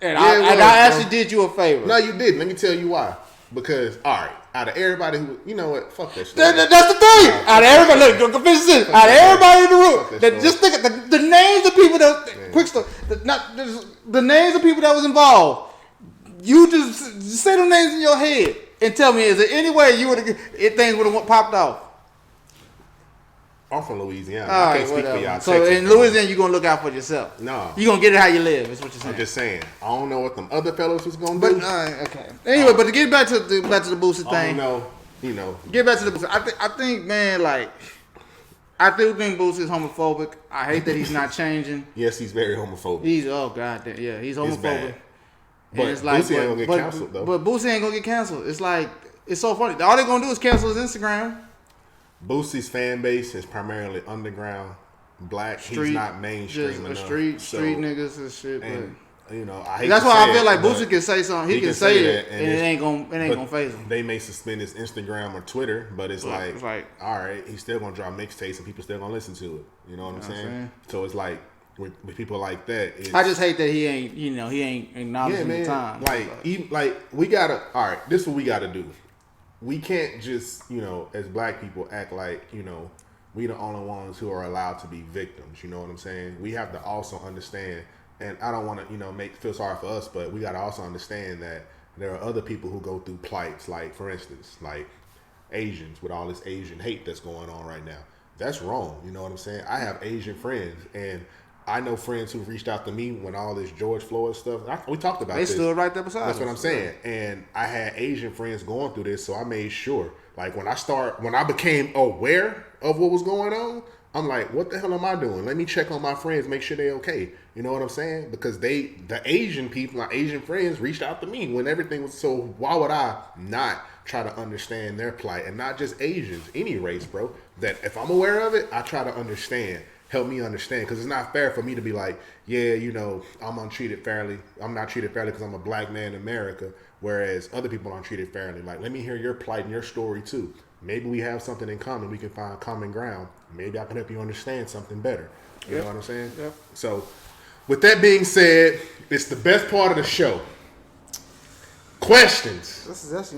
actually did you a favor.
No, you didn't. Let me tell you why. Because, all right, out of everybody who, you know what, fuck that story.
That's the thing. Out of everybody, look, go finish this. Out of everybody in the room, just think of the names of people that, quick story, the names of people that was involved. You just say them names in your head and tell me, is there any way things would have popped off?
I'm from Louisiana.
I
can't speak for y'all.
So Texas, in Louisiana, you're going to look out for yourself.
No.
You're going to get it how you live, is what you're saying.
I'm just saying. I don't know what them other fellows was going to do.
Okay. Anyway, but to get back to the Boosie thing.
You know.
Get back to the Boosie. I think, man, like, I do think Boosie is homophobic. I hate that he's not changing.
Yes, he's very homophobic.
He's homophobic.
Bad. But it's like, Boosie ain't going to get canceled, though.
But Boosie ain't going to get canceled. It's like, it's so funny. All they're going to do is cancel his Instagram.
Boosie's fan base is primarily underground, black. He's not mainstream enough.
Street niggas and shit.
And, I hate
that's
to
why
say
I feel like Boosie can say something. He can say it, and it ain't gonna phase him.
They may suspend his Instagram or Twitter, but it's like, all right, he's still gonna drop mixtapes and people still gonna listen to it. You know what I'm saying? So it's like with people like that. I
just hate that he ain't acknowledging the time.
Like we gotta. All right, this is what we gotta do. We can't just, as black people act like, we the only ones who are allowed to be victims. You know what I'm saying? We have to also understand, and I don't want to, feel sorry for us, but we got to also understand that there are other people who go through plights, like, for instance, like Asians with all this Asian hate that's going on right now. That's wrong. You know what I'm saying? I have Asian friends, and I know friends who've reached out to me when all this George Floyd stuff. We talked about this.
They stood right there beside us.
That's what I'm saying. And I had Asian friends going through this, so I made sure. Like when I became aware of what was going on, I'm like, what the hell am I doing? Let me check on my friends, make sure they okay. You know what I'm saying? Because the Asian people, my Asian friends, reached out to me when everything was. So why would I not try to understand their plight? And not just Asians, any race, bro. That if I'm aware of it, I try to understand. Help me understand, because it's not fair for me to be like, yeah, you know, I'm untreated fairly. I'm not treated fairly because I'm a black man in America, whereas other people aren't treated fairly. Like, let me hear your plight and your story too. Maybe we have something in common. We can find common ground. Maybe I can help you understand something better. You know what I'm saying?
Yep.
So, with that being said, it's the best part of the show. Questions.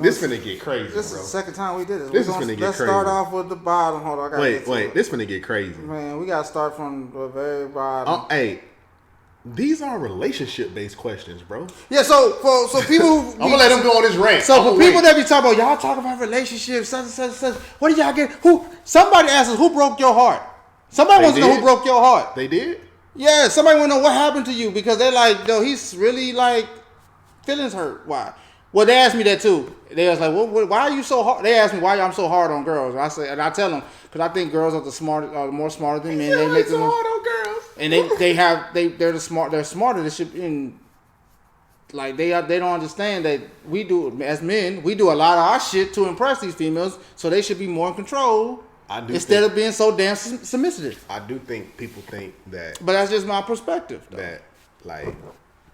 This finna get crazy,
This
bro.
is the second time we did it.
This is finna get crazy.
Let's start off with the bottom. Hold on,
Wait. This finna get crazy.
Man, we gotta start from the very bottom.
Hey, these are relationship-based questions, bro.
Yeah, so people...
I'm gonna let them go on this rant.
So for people that be talking about, y'all talk about relationships, such, what do y'all get? Somebody asked us, who broke your heart? Somebody wants to know who broke your heart.
They did?
Yeah, somebody want to know what happened to you, because they're like, yo, he's really like, feelings hurt. Why? Well, they asked me that too. They was like, why are you so hard? They asked me why I'm so hard on girls. And I tell them, because I think girls are more smarter than men. They make
so hard on girls.
And they're smarter. They should, and like they don't understand that we do, as men, we do a lot of our shit to impress these females, so they should be more in control instead of being so damn submissive.
I do think people think that,
but that's just my perspective, though.
That like,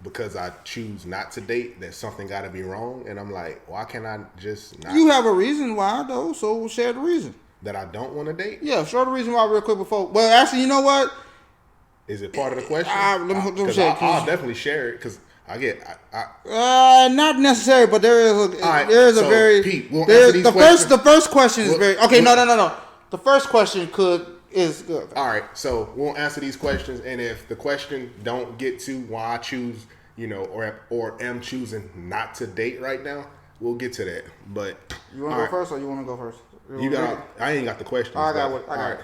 because I choose not to date, that something got to be wrong, and I'm like, why can't I just not?
You have a reason why, though, so share the reason.
That I don't want to date?
Yeah, share the reason why real quick before. Well, actually, you know what?
Is it part of the question?
Let me share.
I'll definitely share it, because I get...
not necessary, but there is a very...
Pete, we'll answer these questions.
The first question is very... Okay, no. The first question is good.
All right, so we'll answer these questions, and if the question don't get to why I choose, you know, or am choosing not to date right now, we'll get to that. But
you want to go first, or you want to go first?
I ain't got the questions.
I got it.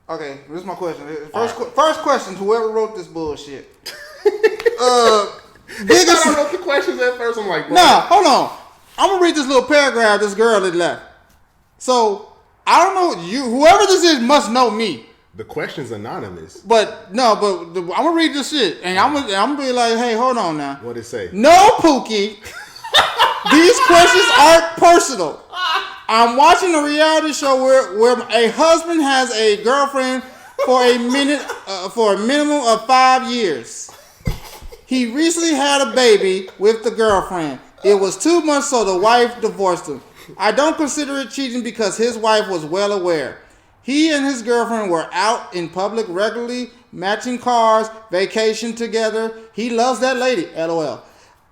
Okay, this is my question. First question to whoever wrote this bullshit.
I wrote the questions at first. I'm like, bro.
Nah, hold on. I'm gonna read this little paragraph this girl had left. So I don't know whoever this is must know me.
The question's anonymous.
I'm gonna read this shit, and I'm gonna be like, hey, hold on now.
What'd it say?
No, Pookie. These questions aren't personal. I'm watching a reality show where a husband has a girlfriend for a minimum of 5 years. He recently had a baby with the girlfriend. It was 2 months, so the wife divorced him. I don't consider it cheating because his wife was well aware. He and his girlfriend were out in public regularly, matching cars, vacation together. He loves that lady, LOL.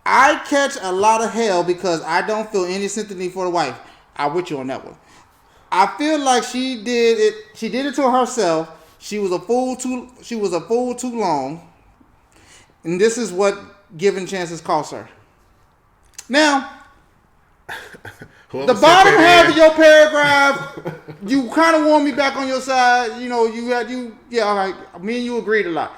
I catch a lot of hell because I don't feel any sympathy for the wife. I'm with you on that one. I feel like she did it to herself. She was a fool too long. And this is what giving chances cost her. Now, the bottom half of your paragraph, you kind of want me back on your side. You know, like me and you agreed a lot.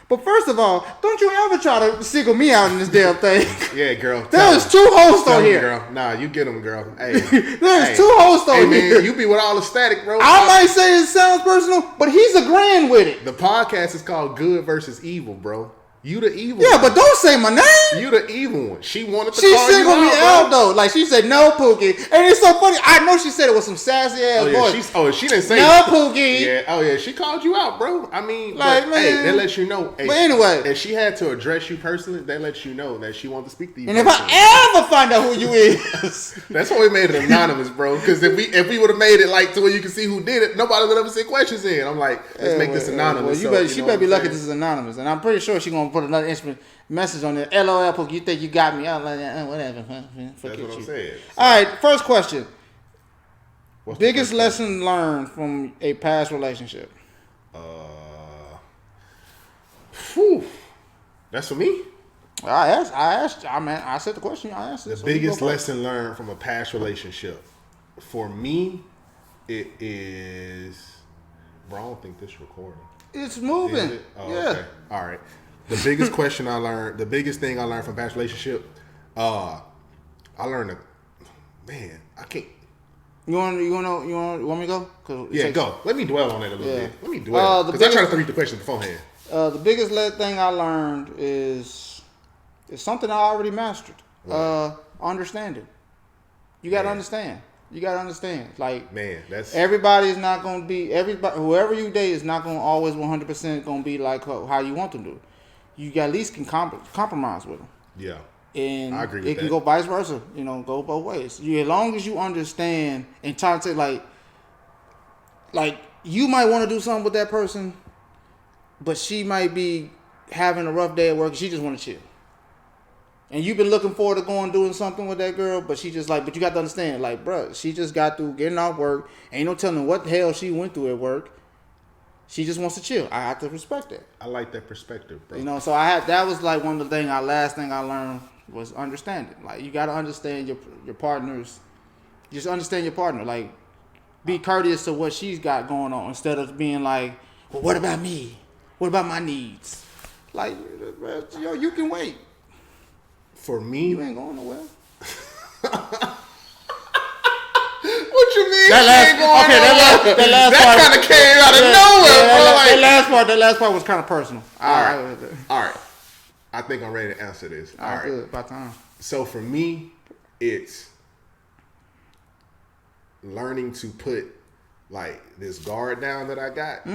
But first of all, don't you ever try to single me out in this damn thing.
Yeah, girl.
There's 2 hosts on here.
Girl. Nah, you get them, girl. Hey,
There's 2 hosts on here.
Man, you be with all the static, bro.
I might say it sounds personal, but he's agreeing with it.
The podcast is called Good versus Evil, bro. You the evil
one.
but
don't say my name.
You the evil one. She wanted to
call you
out.
She singled me out, though. Like, she said, no, Pookie. And it's so funny. I know she said it with some sassy ass voice.
She didn't say
no, Pookie.
Yeah. She called you out, bro. I mean,
like, man.
Hey, that lets you know. Hey,
but anyway.
If she had to address you personally, that lets you know that she wanted to speak to you.
And personally. If I ever find out who you is.
That's why we made it anonymous, bro. Because if we would have made it like to where you can see who did it, nobody would ever send questions in. I'm like, let's make this anonymous.
Well, she better be lucky this is anonymous. And I'm pretty sure she's going to put another message on there. LOL, Pookie, you think you got me? I'm like, whatever.
That's what I'm saying. So,
all right, first question. Biggest lesson learned from a past relationship?
That's for me?
I said the question. I asked it.
The biggest lesson learned from a past relationship. For me, it is... Bro, I don't think this recording.
It's moving.
Oh, yeah. Okay. All right. The biggest thing I learned from past relationship, I learned that, man, I can't.
You want me to go?
Yeah, go. Let me dwell on it a little bit. Let me dwell. Because I tried to read the question beforehand.
The biggest thing I learned is something I already mastered. Right. Understanding. You got to understand. You got to understand. Like, man, everybody's not going to be, whoever you date is not going to always 100% going to be like how you want them to. You at least can compromise with them. Yeah. And I agree with that. It can go vice versa, go both ways. As long as you understand and try to like you might want to do something with that person, but she might be having a rough day at work and she just want to chill. And you've been looking forward to going doing something with that girl, but she just but you got to understand, bruh, she just got through getting off work. Ain't no telling what the hell she went through at work. She just wants to chill. I have to respect that.
I like that perspective, bro.
So that was one of the last thing I learned was understanding. You got to understand your partner's. Just understand your partner. Be courteous to what she's got going on instead of being well, what about me? What about my needs? You can wait.
For me,
you ain't going nowhere.
What you mean? That kind of came out of nowhere, bro.
That last part was kind of personal.
All right. I think I'm ready to answer this. All right.
Good. About time.
So for me, it's learning to put this guard down that I got.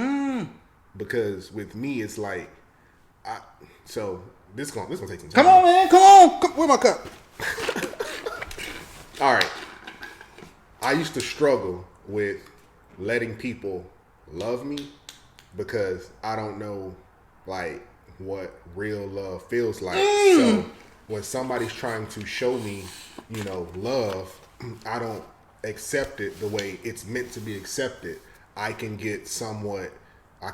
Because with me, it's this gonna take some time.
Come on, man. Come on. Where's my cup?
All right. I used to struggle with letting people love me because I don't know what real love feels like. So when somebody's trying to show me, love, I don't accept it the way it's meant to be accepted. I can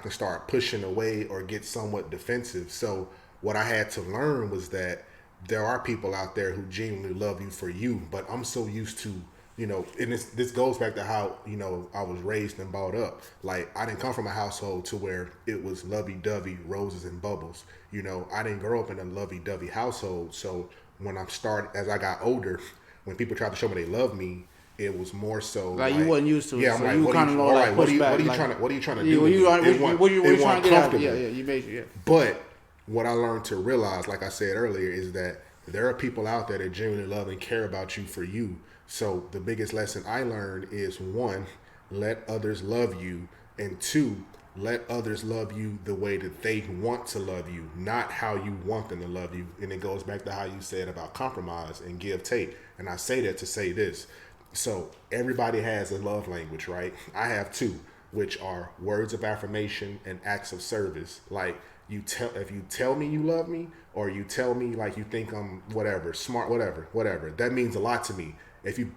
start pushing away or get somewhat defensive. So what I had to learn was that there are people out there who genuinely love you for you, but I'm so used to, and this goes back to how, I was raised and brought up. I didn't come from a household to where it was lovey-dovey, roses and bubbles. I didn't grow up in a lovey-dovey household. So when as I got older, when people tried to show me they love me, it was more so
you wasn't used to it.
Yeah,
so
I'm
you kind of
what are you trying to do? What are you trying to get out?
Yeah, you made it.
But what I learned to realize, like I said earlier, is that there are people out there that genuinely love and care about you for you. So the biggest lesson I learned is 1, let others love you, and 2, let others love you the way that they want to love you, not how you want them to love you. And it goes back to how you said about compromise and give take. And I say that to say this. So everybody has a love language, right? I have 2, which are words of affirmation and acts of service. If you tell me you love me, or you tell me you think I'm whatever, smart, whatever, that means a lot to me. If you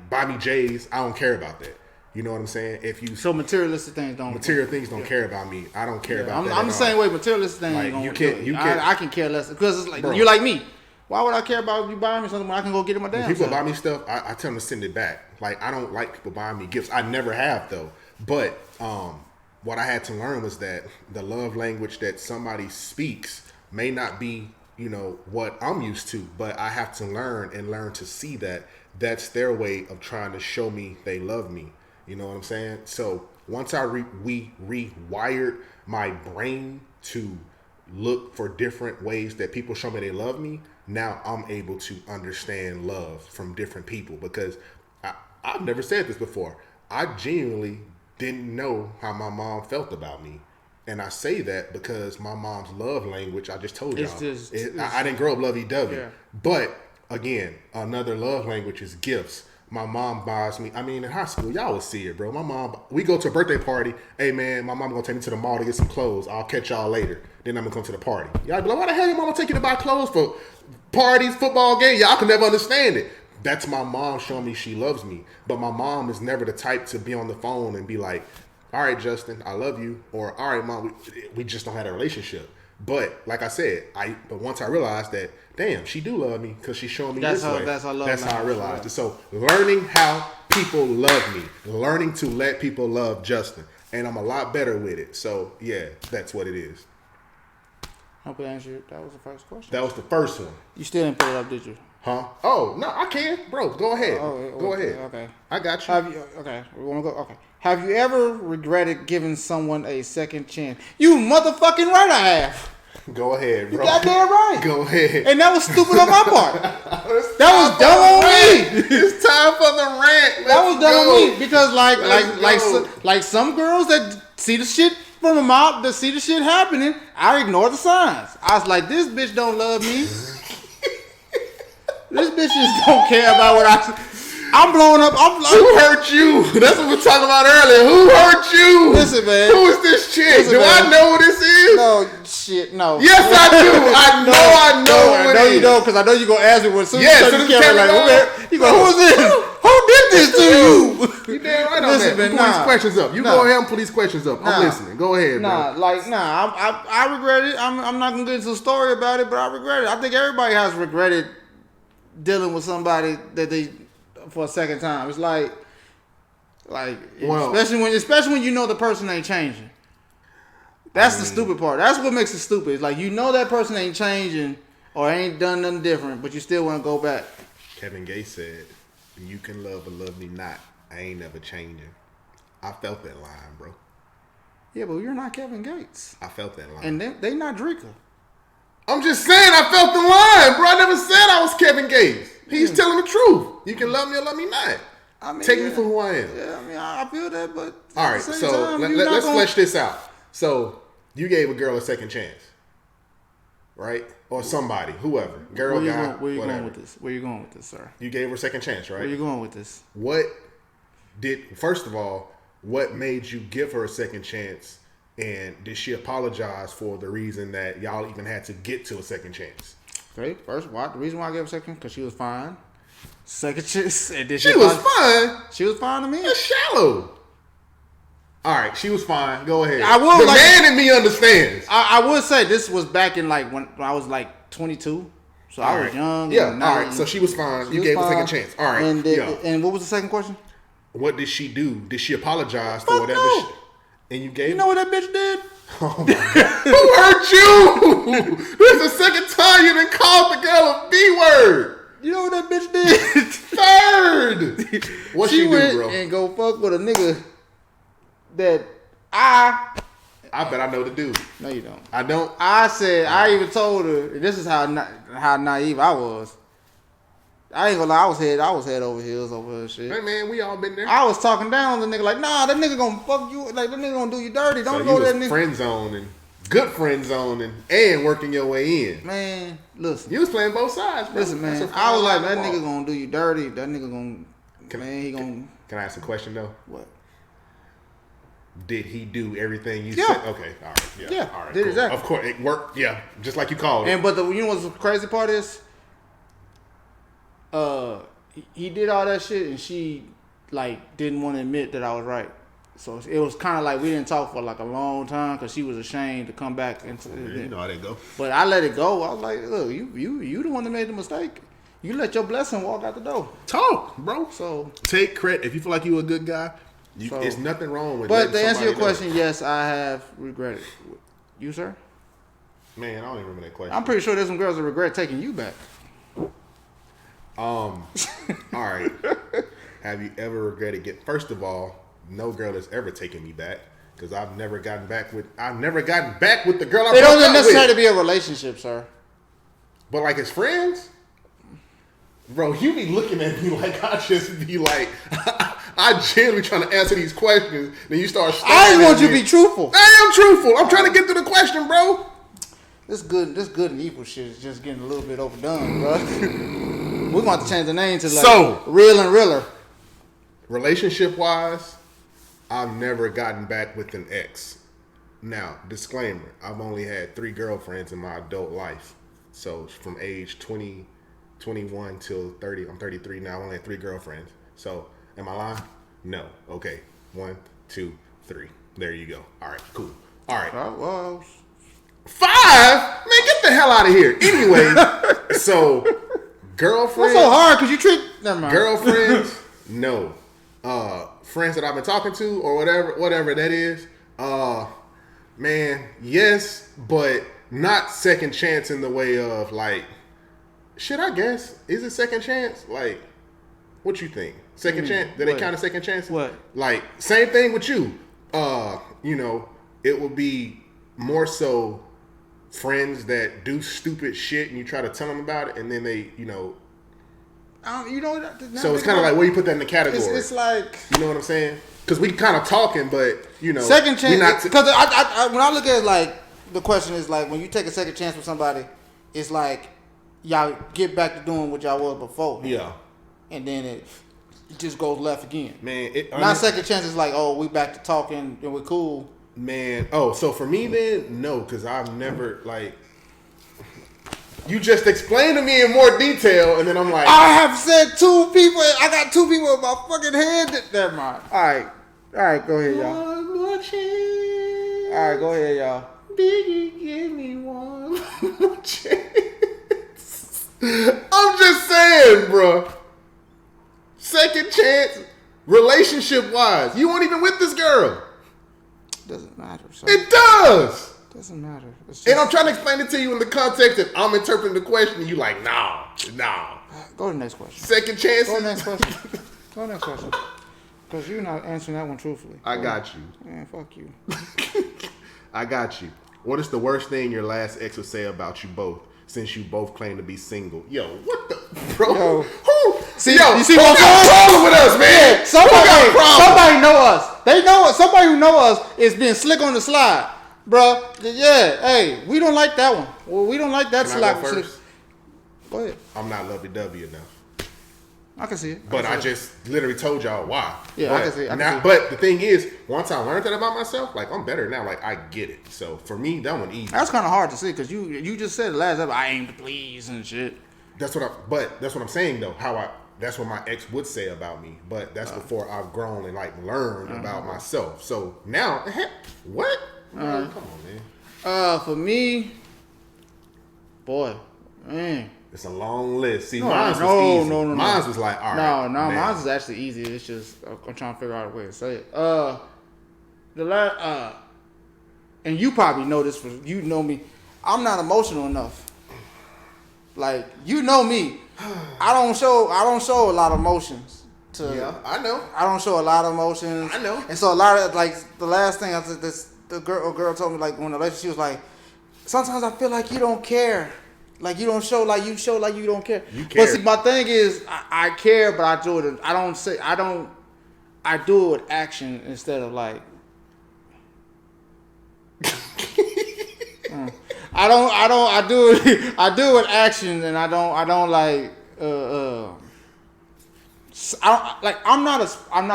buy me J's, I don't care about that. You know what I'm saying?
So materialistic things don't
care about me. I don't care about that.
I'm the same way. Materialistic things I can care less because it's you're like me. Why would I care about you buying me something when I can go get it my damn self?
When people buy me stuff, I tell them to send it back. I don't like people buying me gifts. I never have though. But what I had to learn was that the love language that somebody speaks may not be, what I'm used to, but I have to learn to see that that's their way of trying to show me they love me. You know what I'm saying? So once we rewired my brain to look for different ways that people show me they love me, now I'm able to understand love from different people because I've never said this before. I genuinely didn't know how my mom felt about me. And I say that because my mom's love language, I just told y'all, I didn't grow up lovey-dovey. Yeah. But again, another love language is gifts. My mom buys me, in high school, y'all would see it, bro. My mom, we go to a birthday party. Hey, man, my mom going to take me to the mall to get some clothes. I'll catch y'all later. Then I'm going to come to the party. Y'all be like, why the hell your mama take you to buy clothes for parties, football games? Y'all can never understand it. That's my mom showing me she loves me. But my mom is never the type to be on the phone and be like, all right, Justin, I love you. Or, all right, Mom, we just don't have a relationship. But like I said, but once I realized that, damn, she do love me because she's showing me this way. That's how I realized it. So learning how people love me, learning to let people love Justin. And I'm a lot better with it. So, yeah, that's what it is.
I hope I answered. That was the first question.
That was the first one.
You still didn't put it up, did you?
Huh? Oh no, I can, bro. Go ahead. Go ahead.
Okay.
I got you.
We want to go. Okay. Have you ever regretted giving someone a second chance? You motherfucking right, I have.
Go ahead, bro.
You goddamn right.
Go ahead.
And that was stupid on my part. That was dumb on me.
It's time for the rant.
That was dumb on me because like some girls that see the shit from a mouth, that see the shit happening, I ignore the signs. I was like, this bitch don't love me. This bitch just don't care about what I'm blowing up.
Who hurt you? That's what we were talking about earlier. Who hurt you?
Listen, man.
Who is this chick? Do I know who this is?
No, shit, no.
Yes, I do. I know.
No, you don't, because I know you're going to ask me when soon
as
you the camera, like, you go, who is this? Who did this to you?
You damn right on that. Pull these questions up. You go ahead and pull these questions up. I'm listening. Go ahead, bro.
I regret it. I'm not going to get into a story about it, but I regret it. I think everybody has regretted dealing with somebody for a second time. It's especially when you know the person ain't changing. That's the stupid part. That's what makes it stupid. It's like you know that person ain't changing or ain't done nothing different, but you still want to go back.
Kevin Gates said, "You can love or love me not. I ain't never changing." I felt that line, bro.
Yeah, but you're not Kevin Gates.
I felt that line.
And they not Drika.
I'm just saying I felt the line, bro. I never said I was Kevin Gates. He's telling the truth. You can love me or love me not.
I mean,
take me for who I am.
Yeah, I mean, I feel that, but
all right. So let's flesh this out. So you gave a girl a second chance, right? Or somebody, whoever, girl, guy,
where you going with this? Where you going with this, sir?
You gave her a second chance, right?
Where you going with this?
First of all, what made you give her a second chance? And did she apologize for the reason that y'all even had to get to a second chance?
Okay, first, the reason why I gave her a second, because she was fine. Second chance, and then
she was fine.
She was fine to me.
That's shallow. All right, she was fine. Go ahead.
The
man in me understands.
I would say this was back in when I was 22, so I was young.
Yeah. All right. So she was fine. You gave her a second chance. All right.
And what was the second question?
What did she do? Did she apologize for whatever?
No.
And you gave.
You know what that bitch did?
Oh my God. Who hurt you? This is the second time you done called the girl a B word.
You know what that bitch did?
Third. What she
went
do, bro?
And go fuck with a nigga that I
bet I know the dude.
No, you don't.
I don't.
I even told her, and this is how naive I was. I ain't gonna lie, I was head over heels over her shit.
Hey man, we all been there.
I was talking down on the nigga like, nah, that nigga gonna fuck you, like that nigga gonna do you dirty. Don't go that nigga.
Friend zoning, good friend zoning, and working your way in.
Man, listen.
You was playing both sides, bro.
Listen, man. I was like, that nigga gonna do you dirty. That nigga gonna,
Can I ask a question though?
What?
Did he do everything you said? Okay, all right,
yeah,
all right,
did
cool.
exactly.
Of course, it worked. Yeah, just like you called it.
But you know what the crazy part is? He did all that shit, and she didn't want to admit that I was right. So it was kind of like we didn't talk for a long time because she was ashamed to come back.
You know how that go.
But I let it go. I was like, look, you the one that made the mistake. You let your blessing walk out the door.
Talk, bro.
So
take credit. If you feel like you a good guy, there's nothing wrong with.
But to answer your question, yes, I have regretted. You, sir?
Man, I don't even remember that question.
I'm pretty sure there's some girls that regret taking you back.
All right. Have you ever regretted First of all, no girl has ever taken me back because I've never gotten back with the girl I broke up with.
It doesn't necessarily be a relationship, sir.
But as friends, bro, you be looking at me like I just be like, I genuinely trying to answer these questions. Then you start.
I didn't want you to be truthful.
I am truthful. I'm trying to get to the question, bro.
This good and evil shit is just getting a little bit overdone, bro. We're going to change the name to Real and Realer.
Relationship wise, I've never gotten back with an ex. Now, disclaimer, I've only had 3 girlfriends in my adult life. So from age 20, 21 till 30, I'm 33 now, I only had 3 girlfriends. So am I lying? No. Okay. 1, 2, 3. There you go. All right, cool. All right.
Well,
5? Man, get the hell out of here. Anyway, so girlfriends.
What's so hard? Because you treat. Never mind.
Girlfriends, no. Friends that I've been talking to or whatever that is. Man, yes, but not second chance in the way of Shit, I guess. Is it second chance? Like, what you think? Second chance? Do they count as second chances?
What?
Like, same thing with you. You know, it would be more so friends that do stupid shit and you try to tell them about it and then they, you know. So it's kind of like where you put that in the category.
It's like,
you know what I'm saying? Because we kind of talking, but you know,
second chance. Because I when I look at it, like the question is like when you take a second chance with somebody, it's like y'all get back to doing what y'all was before.
Yeah.
And then it just goes left again.
Man,
not second chance. It's like, oh, we back to talking and we're cool.
Man, so for me then, no, because I've never like. You just explained to me in more detail, and then I'm like,
I have said two people. I got two people in my fucking head. Never mind. All right, go ahead, y'all.
One more chance.
All right, go ahead, y'all.
Biggie, give me one more chance. I'm just saying, bro. Second chance, relationship wise, you weren't even with this girl.
Doesn't matter. So.
It does.
Doesn't matter.
And I'm trying to explain it to you in the context that I'm interpreting the question, and you like, nah.
Go to the next question.
Second chance.
Go to the next question. Go to the next question. Because you're not answering that one truthfully.
I got you.
Man, fuck you.
I got you. What is the worst thing your last ex would say about you both, since you both claim to be single? Yo, what the, bro?
Yo.
Who?
See,
yo,
you see
who
what's
got a problem with us, man?
Somebody know us. They know us. Somebody who know us is being slick on the slide. Bro, yeah, hey, we don't like that one. Well, we don't like that slide. Go ahead.
I'm not lovey-dovey enough.
I can see it.
But I just literally told y'all why.
Yeah, I can see it.
But the thing is, once I learned that about myself, like, I'm better now. Like, I get it. So, for me, that one easy.
That's kind of hard to see because you just said the last episode, I aim to please and shit.
But that's what I'm saying, though. That's what my ex would say about me. But that's before I've grown and, like, learned about myself. So, now, what? Come on, man.
For me, boy, man.
It's a long list. See,
No,
Mine was like, all right.
No, mine is actually easy. It's just I'm trying to figure out a way to say it. And you probably know this. You know me. I'm not emotional enough. Like, you know me. I don't show a lot of emotions.
Yeah, I know.
I don't show a lot of emotions.
I know.
And so a lot of, like, the last thing I said, the girl told me, like, when the relationship, she was like, sometimes I feel like you don't care. Like, you don't show like you don't care.
You care.
But see, my thing is, I care, but I do it. I do it with action instead of like. I do it with action, and I don't like. I'm not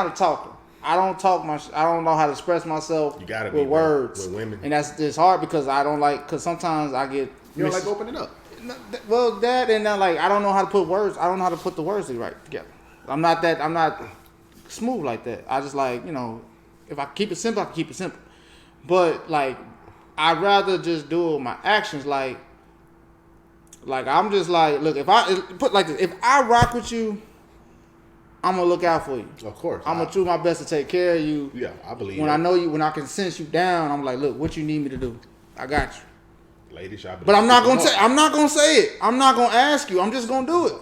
a talker. I don't talk much. I don't know how to express myself.
You gotta
with
be
words
with women,
and it's hard because I don't like. Because sometimes I get.
You don't like opening up.
Well, that and then like I don't know how to put words. I don't know how to put the words right together. I'm not smooth like that. I just like, you know, if I keep it simple, I can keep it simple. But like, I'd rather just do it with my actions. Like I'm just like, look, if I put like this, if I rock with you, I'm gonna look out for you.
Of course,
I'm gonna do my best to take care of you.
Yeah, I believe.
When I know you, when I can sense you down, I'm like, look, what you need me to do, I got you.
Ladies,
but I'm not gonna say it. I'm not gonna ask you. I'm just gonna do it.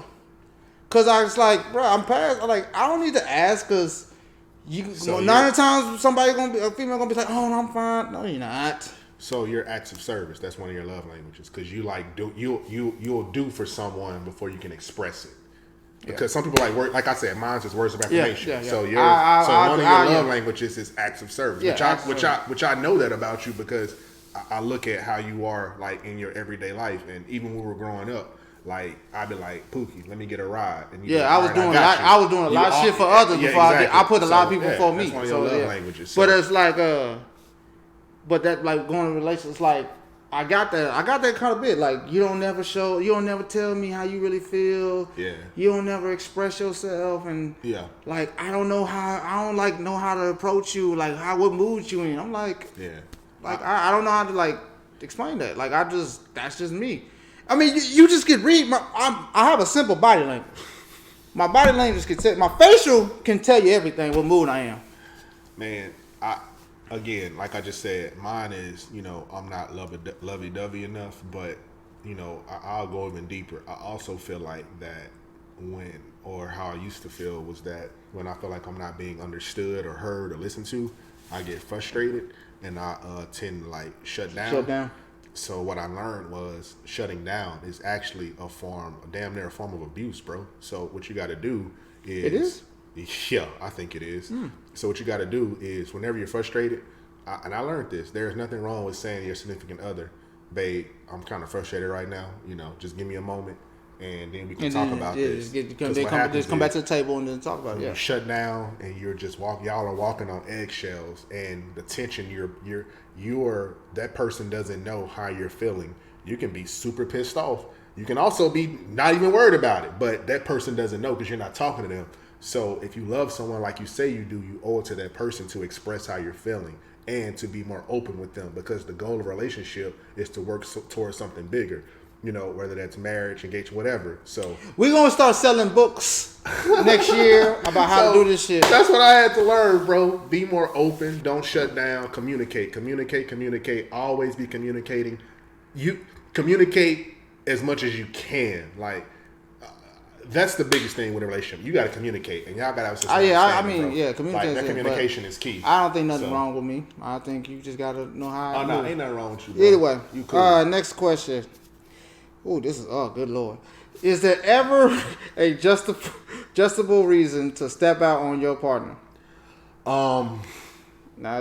Cause I was like, bro, I'm past. Like, I don't need to ask, cause nine of the times a female gonna be like, oh, no, I'm fine. No, you're not.
So your acts of service, that's one of your love languages, cause you like you'll do for someone before you can express it. Because some people like I said, mine's is words of affirmation. Yeah. So one of your love languages is acts of service, which I know that about you because I look at how you are like in your everyday life, and even when we were growing up, like I'd be like, Pookie, let me get a ride. And
I was doing a lot of shit for others before I put a lot of people before me.
That's one of your love languages.
But it's like but that like going to relationships, like I got that kind of bit. Like you don't never tell me how you really feel. Yeah. You don't never express yourself, and like I don't know how to approach you. Like what mood you in. I'm like Like I don't know how to like explain that. Like that's just me. I mean, you just can read. I have a simple body language. My body language can tell. My facial can tell you everything. What mood I am.
Man, again, like I just said, mine is I'm not lovey-dovey enough, but I'll go even deeper. I also feel like that how I used to feel was that when I feel like I'm not being understood or heard or listened to, I get frustrated and I tend to like shut down. So what I learned was shutting down is actually damn near a form of abuse, bro. So what you got to do is...
It is?
Yeah, I think it is. So what you got to do is whenever you're frustrated, and I learned this, there's nothing wrong with saying to your significant other, babe, I'm kind of frustrated right now. Just give me a moment, and then we can talk about this.
Just come back to the table and then talk about it. Yeah.
You shut down, and you're just y'all are walking on eggshells, and the tension. That person doesn't know how you're feeling. You can be super pissed off. You can also be not even worried about it, but that person doesn't know because you're not talking to them. So if you love someone like you say you do, you owe it to that person to express how you're feeling and to be more open with them, because the goal of a relationship is to work towards something bigger, whether that's marriage, engagement, whatever. So
we're going to start selling books next year about how to do this shit.
That's what I had to learn, bro. Be more open. Don't shut down. Communicate. Always be communicating. You communicate as much as you can. Like, that's the biggest thing with a relationship. You got to communicate, and y'all got to have some communication is key.
I don't think nothing wrong with me. I think you just got to know how.
Oh no, ain't nothing wrong with you, bro.
Either way,
you cool.
Next question. Oh, this is good lord. Is there ever a justifiable reason to step out on your partner? Now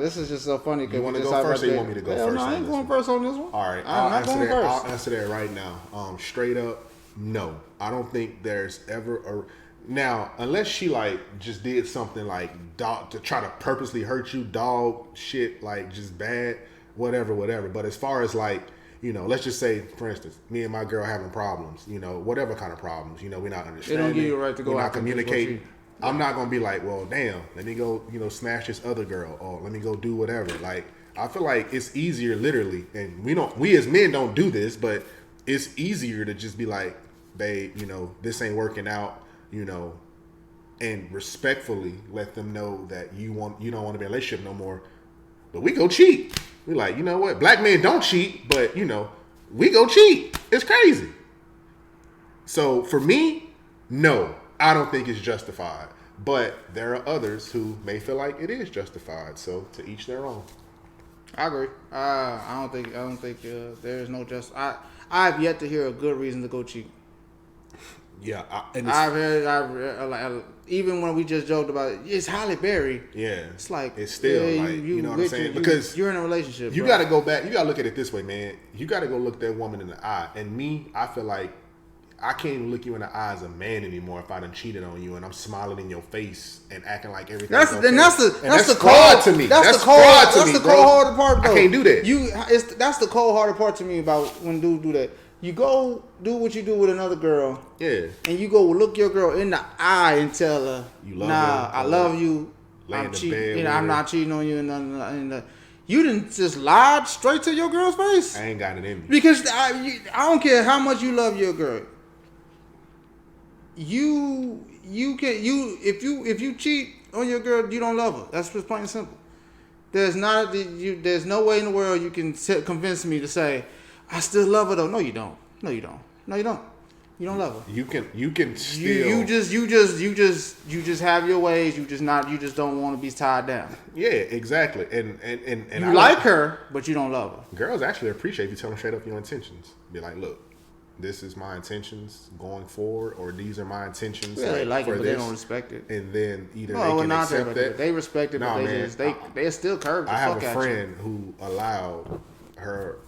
this is just so funny.
You want to go first, or you want me to go first?
No, I ain't going first on this one.
All right, I'll answer that right now. Straight up. No, I don't think there's ever now, unless she like just did something like dog to try to purposely hurt you, dog shit, like just bad, whatever. But as far as like, let's just say, for instance, me and my girl having problems, whatever kind of problems, we're not understanding. They don't give you a right to go out. We're not communicating. I'm not gonna be like, well, damn, let me go, smash this other girl, or let me go do whatever. Like, I feel like it's easier, literally, and we as men don't do this, but it's easier to just be like, babe, this ain't working out, and respectfully let them know that you don't want to be in a relationship no more. But we go cheat. We like, you know what? Black men don't cheat, but we go cheat. It's crazy. So for me, no, I don't think it's justified. But there are others who may feel like it is justified. So to each their own.
I agree. I don't think there is no I've yet to hear a good reason to go cheat.
Yeah,
I've heard even when we just joked about it, it's Halle Berry.
Yeah,
it's like
it's still you know what I'm saying, because
you're in a relationship.
You got to go back. You got to look at it this way, man. You got to go look that woman in the eye. And me, I feel like I can't even look you in the eye as a man anymore if I done cheated on you and I'm smiling in your face and acting like everything. That's the fraud to me. That's the cold-hearted part, though. I can't do that.
That's the cold-hearted part to me about when dudes do that. You go do what you do with another girl.
Yeah.
And you go look your girl in the eye and tell her, I love you. I'm cheating. I'm not cheating on you. And you didn't just lie straight to your girl's face.
I ain't got it in me.
Because I don't care how much you love your girl. If you cheat on your girl, you don't love her. That's just plain and simple. There's no way in the world you can convince me to say, I still love her though. No, you don't. You don't love her.
You can still.
You just have your ways. You just don't want to be tied down.
Yeah, exactly. And
you like her, but you don't love her.
Girls actually appreciate if you tell them straight up your intentions. Be like, look, this is my intentions going forward, or these are my intentions.
Yeah, they like it, but they don't respect it.
And then either they can accept that.
They respect it, but they still curve the fuck at you.
I have a friend who allowed her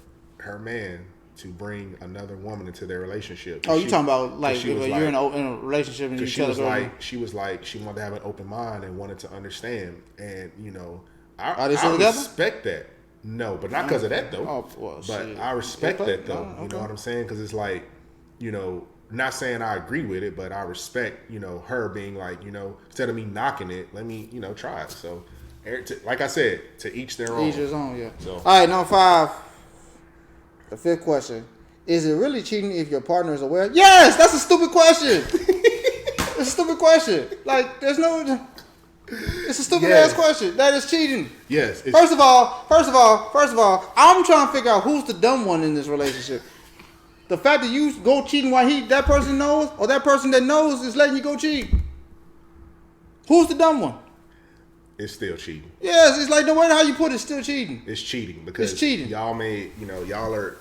man to bring another woman into their relationship.
Oh, you talking about like if you're in a relationship and you tell a girl?
She was like she wanted to have an open mind and wanted to understand, and
are they still together?
Respect that. No, but not because of that though.
Oh, well,
but
shit.
I respect that though.
Okay.
You know what I'm saying? Because it's like, not saying I agree with it, but I respect, her being like, instead of me knocking it, let me, try it. So, like I said, to each their own.
Each his own, yeah.
So.
All right, number 5. The 5th question. Is it really cheating if your partner is aware? Yes! That's a stupid question! It's a stupid question. Like, there's no... It's a stupid ass question. That is cheating.
Yes.
First of all, I'm trying to figure out who's the dumb one in this relationship. The fact that you go cheating while that person knows, or that person that knows is letting you go cheat. Who's the dumb one?
It's still cheating.
Yes, it's like no matter how you put it, it's still cheating.
It's cheating because
it's cheating.
Y'all made, y'all are.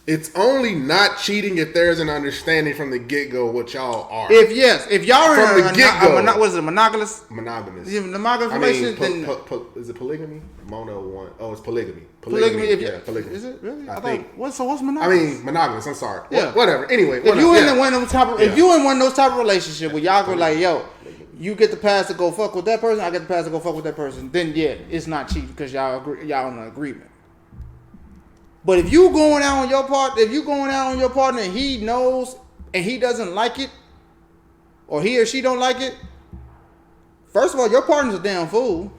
It's only not cheating if there's an understanding from the get-go what y'all are.
If y'all are
from the get-go,
what is it, monogamous?
Monogamous.
Monogamous relationship.
Is it polygamy? Mono one. Oh, it's polygamy.
Polygamy.
Polygamy.
Is it really?
I think.
So what's monogamous?
Monogamous. I'm sorry.
Yeah.
Whatever. Anyway.
If you in one of those type of, if you in one of those type of relationship where y'all go like, yo, you get the pass to go fuck with that person, I get the pass to go fuck with that person, then yeah, it's not cheating because y'all in an agreement. But if you going out on your partner and he knows and he doesn't like it, or he or she don't like it, first of all, your partner's a damn fool.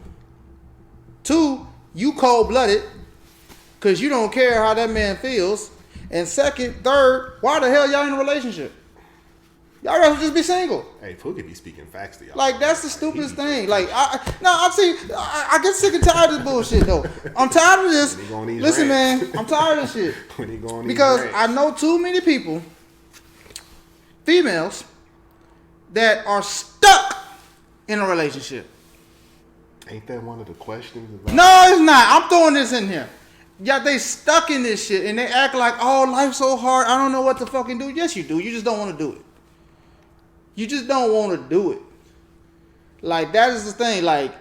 2, you cold-blooded because you don't care how that man feels. And third, why the hell y'all in a relationship? Y'all rather just be single.
Hey, Pookie be speaking facts to y'all.
Like, that's the stupidest thing. Like, I get sick and tired of this bullshit, though. I'm tired of this. Listen, man, I'm tired of this shit. Because I know too many people, females, that are stuck in a relationship.
Ain't that one of the questions?
No, it's not. I'm throwing this in here. Yeah, they stuck in this shit, and they act like, oh, life's so hard, I don't know what to fucking do. Yes, you do. You just don't want to do it. You just don't want to do it. Like, that is the thing. Like,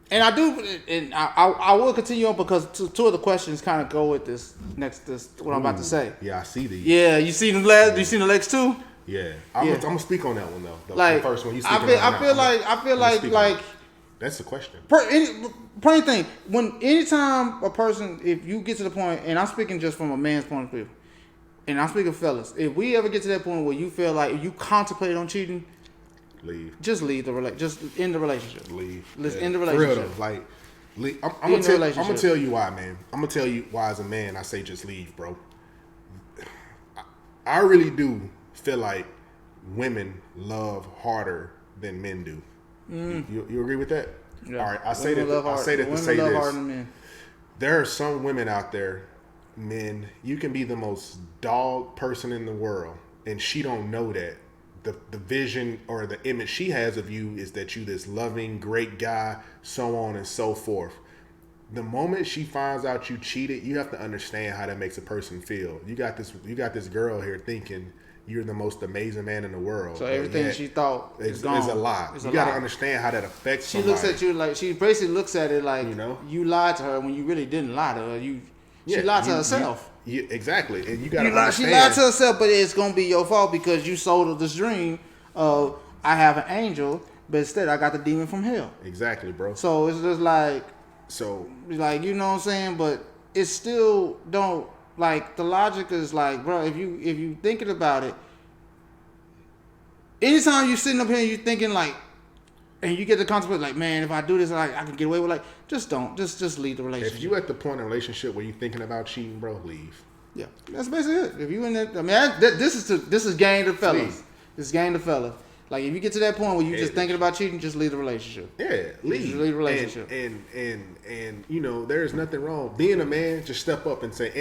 and I do, and I will continue on because two of the questions kind of go with this what I'm about to say.
Yeah, I see these.
Yeah, you see the legs? You seen the legs too?
Yeah, I'm gonna speak on that one though.
Like,
the first one.
I feel like
that's the question.
Funny thing, anytime a person, if you get to the point, and I'm speaking just from a man's point of view. And I'm speaking fellas, if we ever get to that point where you feel like you contemplate on cheating,
leave.
Just leave just end the relationship.
Leave.
Let's end the relationship.
For real though, like, leave. I'm gonna tell you why, man. I'm gonna tell you why as a man I say just leave, bro. I really do feel like women love harder than men do. You agree with that?
Yeah.
All right, I say that to say this. There are some women out there, men, you can be the most dog person in the world and she don't know that the vision or the image she has of you is that you this loving great guy, so on and so forth. The moment she finds out you cheated, you have to understand how that makes a person feel. You got this girl here thinking you're the most amazing man in the world.
So everything she thought is gone.
Is a lie. You got to understand how that affects somebody.
Looks at you like, she basically looks at it like, you lied to her when you really didn't lie to her. She lied to herself.
Exactly. And you got to understand.
She lied to herself, but it's going to be your fault because you sold her this dream of, I have an angel, but instead I got the demon from hell.
Exactly, bro.
So it's just like, you know what I'm saying? But it still don't, like, the logic is like, bro, if you thinking about it, anytime you sitting up here and you thinking like, and you get to contemplate like, man, if I do this, like, I can get away with, like, just don't, just leave the relationship.
If you at the point in a relationship where you thinking about cheating, bro, leave.
Yeah, that's basically it. If you in that, I mean, this is game to fellas. Please. This is game to fellas. Like, if you get to that point where you just thinking about cheating, just leave the relationship.
Yeah, leave.
Just leave the relationship.
And there's nothing wrong. Being a man, just step up and say,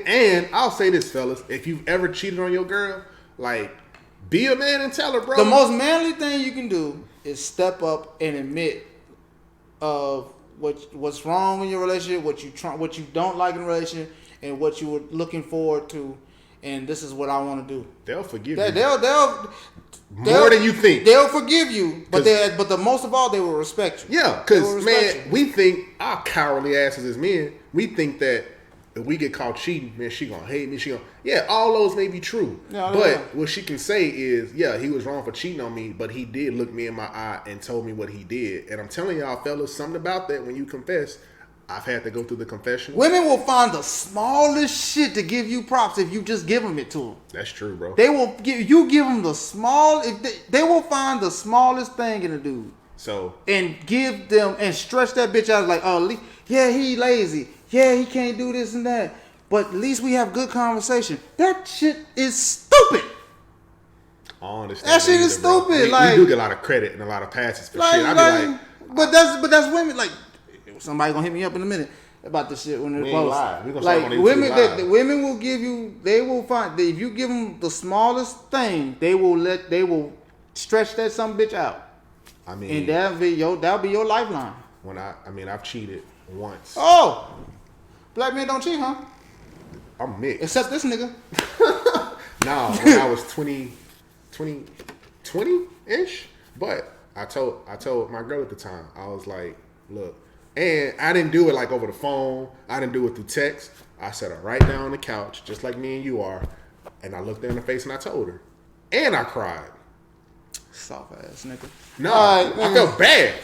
and I'll say this, fellas, if you've ever cheated on your girl, like, be a man and tell her, bro.
The most manly thing you can do is step up and admit of what's wrong in your relationship, what you don't like in a relationship, and what you were looking forward to, and this is what I want to do.
They'll forgive you.
They'll
more than you think.
They'll forgive you, but the most of all, they will respect you.
Yeah, because man, we think our cowardly asses as men, we think that if we get caught cheating, man, she gonna hate me. All those may be true. But what she can say is, yeah, he was wrong for cheating on me, but he did look me in my eye and told me what he did. And I'm telling y'all, fellas, something about that when you confess. I've had to go through the confession.
Women will find the smallest shit to give you props if you just give them it to them.
That's true, bro.
They will give them the small. They will find the smallest thing in a dude.
So
and give them and stretch that bitch out like, oh yeah, he lazy. Yeah, he can't do this and that. But at least we have good conversation. That shit is stupid.
I understand.
That shit is stupid.
We do get a lot of credit and a lot of passes for shit. I be like,
but that's women. Like, somebody gonna hit me up in a minute. about this shit when
we
it posts.
Like
women will give you. They will find if you give them the smallest thing, they will stretch that some bitch out.
I mean,
and that'll be your lifeline.
I've cheated once.
Oh, black men don't cheat, huh?
I'm mixed.
Except this nigga.
No, when I was 20-ish. But I told my girl at the time, I was like, look, and I didn't do it like over the phone. I didn't do it through text. I sat her right down on the couch, just like me and you are, and I looked her in the face and I told her. And I cried.
Soft ass nigga.
No, I felt bad.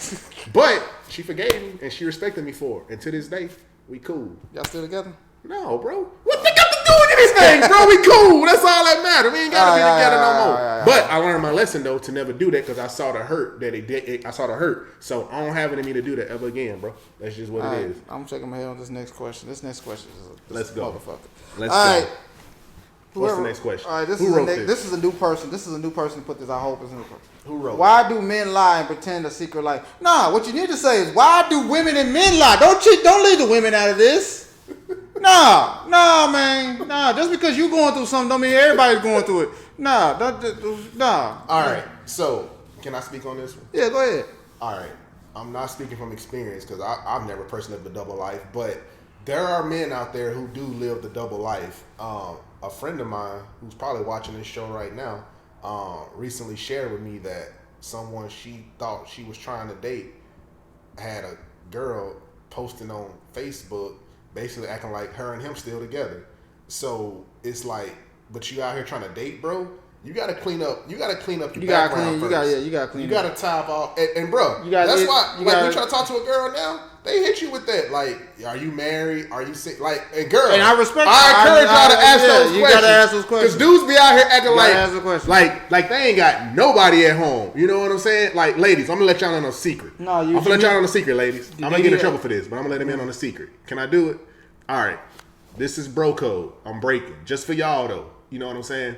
But she forgave me and she respected me for it. And to this day, we cool.
Y'all still together?
No, bro. What they got to do with anything, bro? We cool. That's all that matters. We ain't got to be together no more. But I learned my lesson, though, to never do that because I saw the hurt that it did. I saw the hurt. So I don't have it in me to do that ever again, bro. That's just what it is.
I'm shaking my head on this next question. This next question is
Let's go.
Motherfucker.
Let's go. Right. What's the next question?
All right, this is a new person. This is a new person to put this. I hope it's a new person.
Who wrote?
Why do men lie and pretend a secret life? Nah, what you need to say is why do women and men lie? Don't cheat. Don't leave the women out of this. Nah, man. Nah, just because you going through something don't mean everybody's going through it. Nah.
All right. So, can I speak on this one?
Yeah, go ahead.
All right. I'm not speaking from experience because I've never personally lived a double life, but there are men out there who do live the double life. A friend of mine who's probably watching this show right now recently shared with me that someone she thought she was trying to date had a girl posting on Facebook basically acting like her and him still together. So it's like, but you out here trying to date, bro. You gotta clean up. You gotta clean up your background first.
You gotta clean.
You gotta top off. And bro, that's why. Like we try to talk to a girl now, they hit you with that. Like, are you married? Are you sick? Like, and girl,
and I respect.
I encourage y'all to ask those questions.
You gotta ask those questions.
Because dudes be out here acting like they ain't got nobody at home. You know what I'm saying? Like, ladies, I'm gonna let y'all know a secret.
No,
I'm gonna let y'all know a secret, ladies. I'm gonna get in trouble for this, but I'm gonna let them in on a secret. Can I do it? All right. This is bro code. I'm breaking just for y'all though. You know what I'm saying?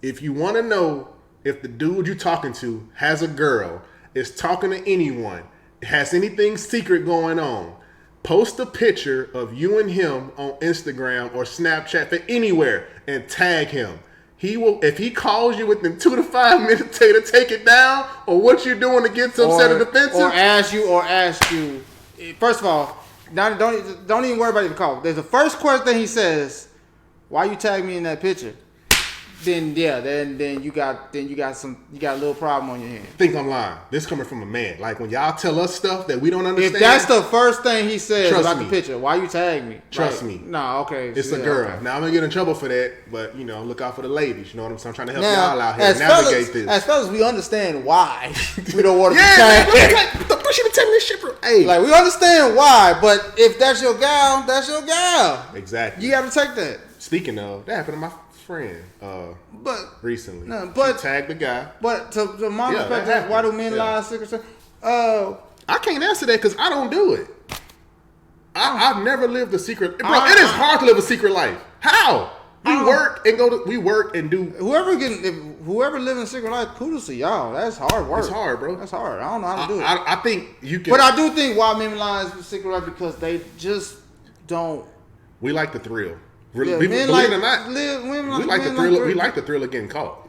If you want to know if the dude you're talking to has a girl, is talking to anyone, has anything secret going on, post a picture of you and him on Instagram or Snapchat for anywhere and tag him. He will, if he calls you within 2 to 5 minutes, to take it down or what you're doing to get some set of defensive.
Or ask you. First of all, don't even worry about the call. There's the first question he says, "Why you tag me in that picture?" Then you got a little problem on your hands.
Think I'm lying. This coming from a man. Like when y'all tell us stuff that we don't understand.
If that's the first thing he says about the picture, why you tag me?
Trust me.
Nah, okay.
It's a girl. Okay. Now I'm gonna get in trouble for that, but look out for the ladies. You know what I'm saying? I'm trying to help y'all out here navigate this.
As fellas, we understand why we don't want to be tagged.
Don't push you to tell me this shit, bro. Hey,
like we understand why, but if that's your gal, that's your gal.
Exactly.
You got to take that.
Speaking of, that happened to my friend recently.
She
tagged the guy.
But to my perspective, why do men lie secret?
I can't answer that because I don't do it. I've never lived a secret. Bro, it is hard to live a secret life. How? We work and do.
Whoever living a secret life, kudos to y'all. That's hard work.
It's hard, bro.
That's hard. I don't know how to do it.
I think you can.
But I do think why men lie is a secret life because they just don't.
We like the thrill.
Believe it or not,
we like the thrill. We like the thrill of getting caught.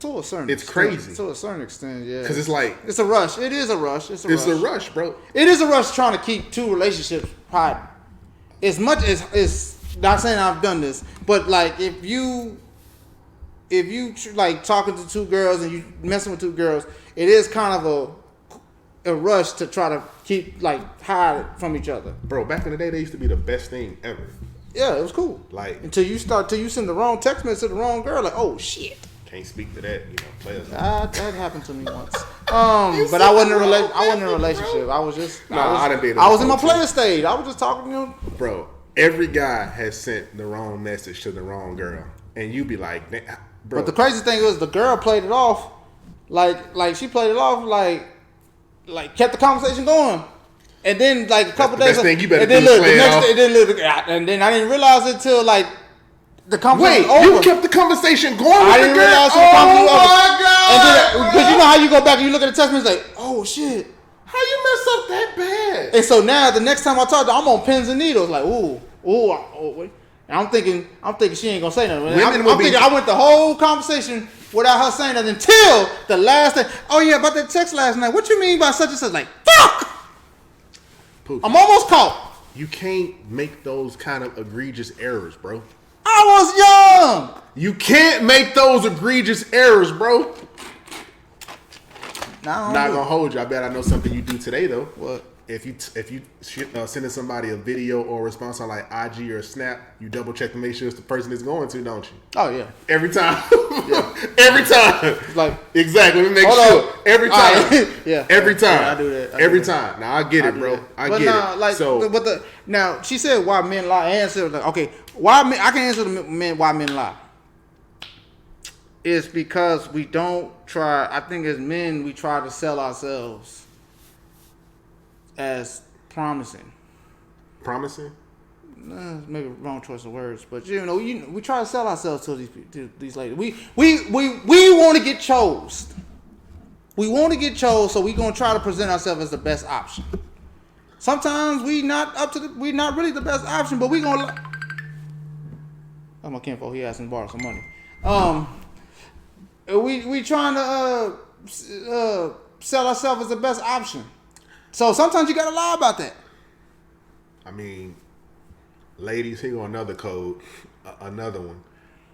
To a certain
extent. It's crazy.
To a certain extent, yeah.
Because it's like
it's a rush. It is a rush. It's a rush,
bro.
It is a rush trying to keep two relationships private. As much as not saying I've done this, but like if you like talking to two girls and you messing with two girls, it is kind of a rush to try to keep like hide from each other.
Bro, back in the day, they used to be the best thing ever.
Yeah, it was cool.
Like
until you send the wrong text message to the wrong girl. Like, oh shit.
Can't speak to that, players.
That happened to me once. But I wasn't in a relationship. I was just. I was in my player stage. I was just talking to him.
Bro, every guy has sent the wrong message to the wrong girl, and you be like, bro.
But the crazy thing was the girl played it off, like she played it off, like kept the conversation going. And then like a couple days,
thing you better do is play it off.
And then I didn't realize it till like the conversation.
Wait, you kept the conversation going?
I didn't realize the conversation.
Oh my god!
And then because you know how you go back and you look at the text message like, oh shit,
How you mess up that bad?
And so now the next time I talk to her, I'm on pins and needles. Like, ooh. And I'm thinking she ain't gonna say nothing. I'm thinking I went the whole conversation without her saying nothing until the last day. Oh yeah, about that text last night. What you mean by such and such? Like, fuck!
Poof.
I'm almost caught.
You can't make those kind of egregious errors, bro.
I was young.
You can't make those egregious errors, bro. Not gonna hold you. I bet I know something you do today though.
What?
If you sending somebody a video or a response on like IG or Snap, you double check to make sure it's the person it's going to, don't you?
Oh yeah.
Every time. Yeah. Every time.
Like
exactly. Let me make sure. Every time.
Right. Yeah.
Every time.
Yeah, I do that.
Every time. Now I get it, bro. I get it.
Like, so, now she said why men lie. Answer like, okay, why men? I can answer the men why men lie. It's because we don't try. I think as men we try to sell ourselves as promising.
Promising?
Maybe wrong choice of words, but we try to sell ourselves to these ladies. We want to get chose. We want to get chose, so we gonna try to present ourselves as the best option. Sometimes we not really the best option, but we gonna. That's my kinfolk. He asking to borrow some money. We trying to sell ourselves as the best option. So sometimes you gotta lie about that.
I mean, ladies, here go another code, another one.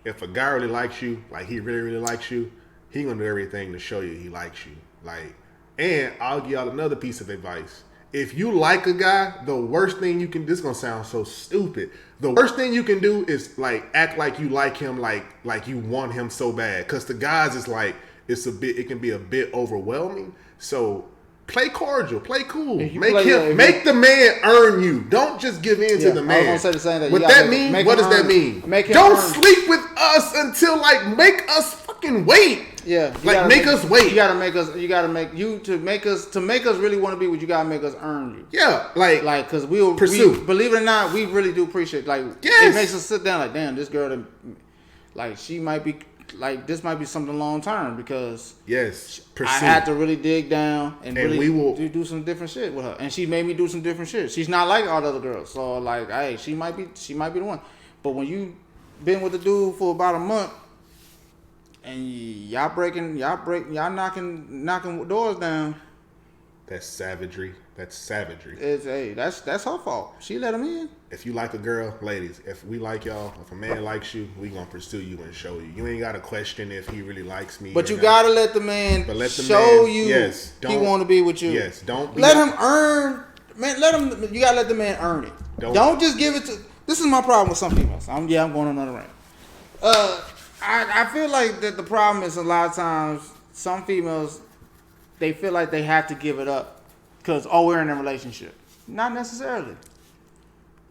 If a guy really likes you, like he really, really likes you, he gonna do everything to show you he likes you. Like, and I'll give y'all another piece of advice. If you like a guy, the worst thing you can, this is gonna sound so stupid. The worst thing you can do is like act like you like him, like you want him so bad. Cause the guys is like, it can be a bit overwhelming. So play cordial, play cool. Make the man earn you. Don't just give in to the man.
I was gonna say the same thing.
What that mean? What does that mean? Don't sleep with us until like make us fucking wait.
Yeah,
like make us wait.
You gotta make us. To make us really want to be what you gotta make us earn you.
Yeah, like
because we believe it or not, we really do appreciate. Like it makes us sit down. Like damn, this girl, like she might be. Like this might be something long term because I had to really dig down and really do some different shit with her, and she made me do some different shit. She's not like all the other girls, so like, hey, she might be the one. But when you been with the dude for about a month and y'all knocking doors down,
that's savagery. That's
her fault. She let him in.
If you like a girl, ladies, if we like y'all, if a man likes you, we gonna pursue you and show you. You ain't gotta question if he really likes me.
But you gotta let the man show you he want to be with you.
Yes, don't
let him earn. Man, you gotta let the man earn it. Don't just give it to. This is my problem with some females. I'm going on another rant. I feel like that the problem is a lot of times some females they feel like they have to give it up because we're in a relationship. Not necessarily.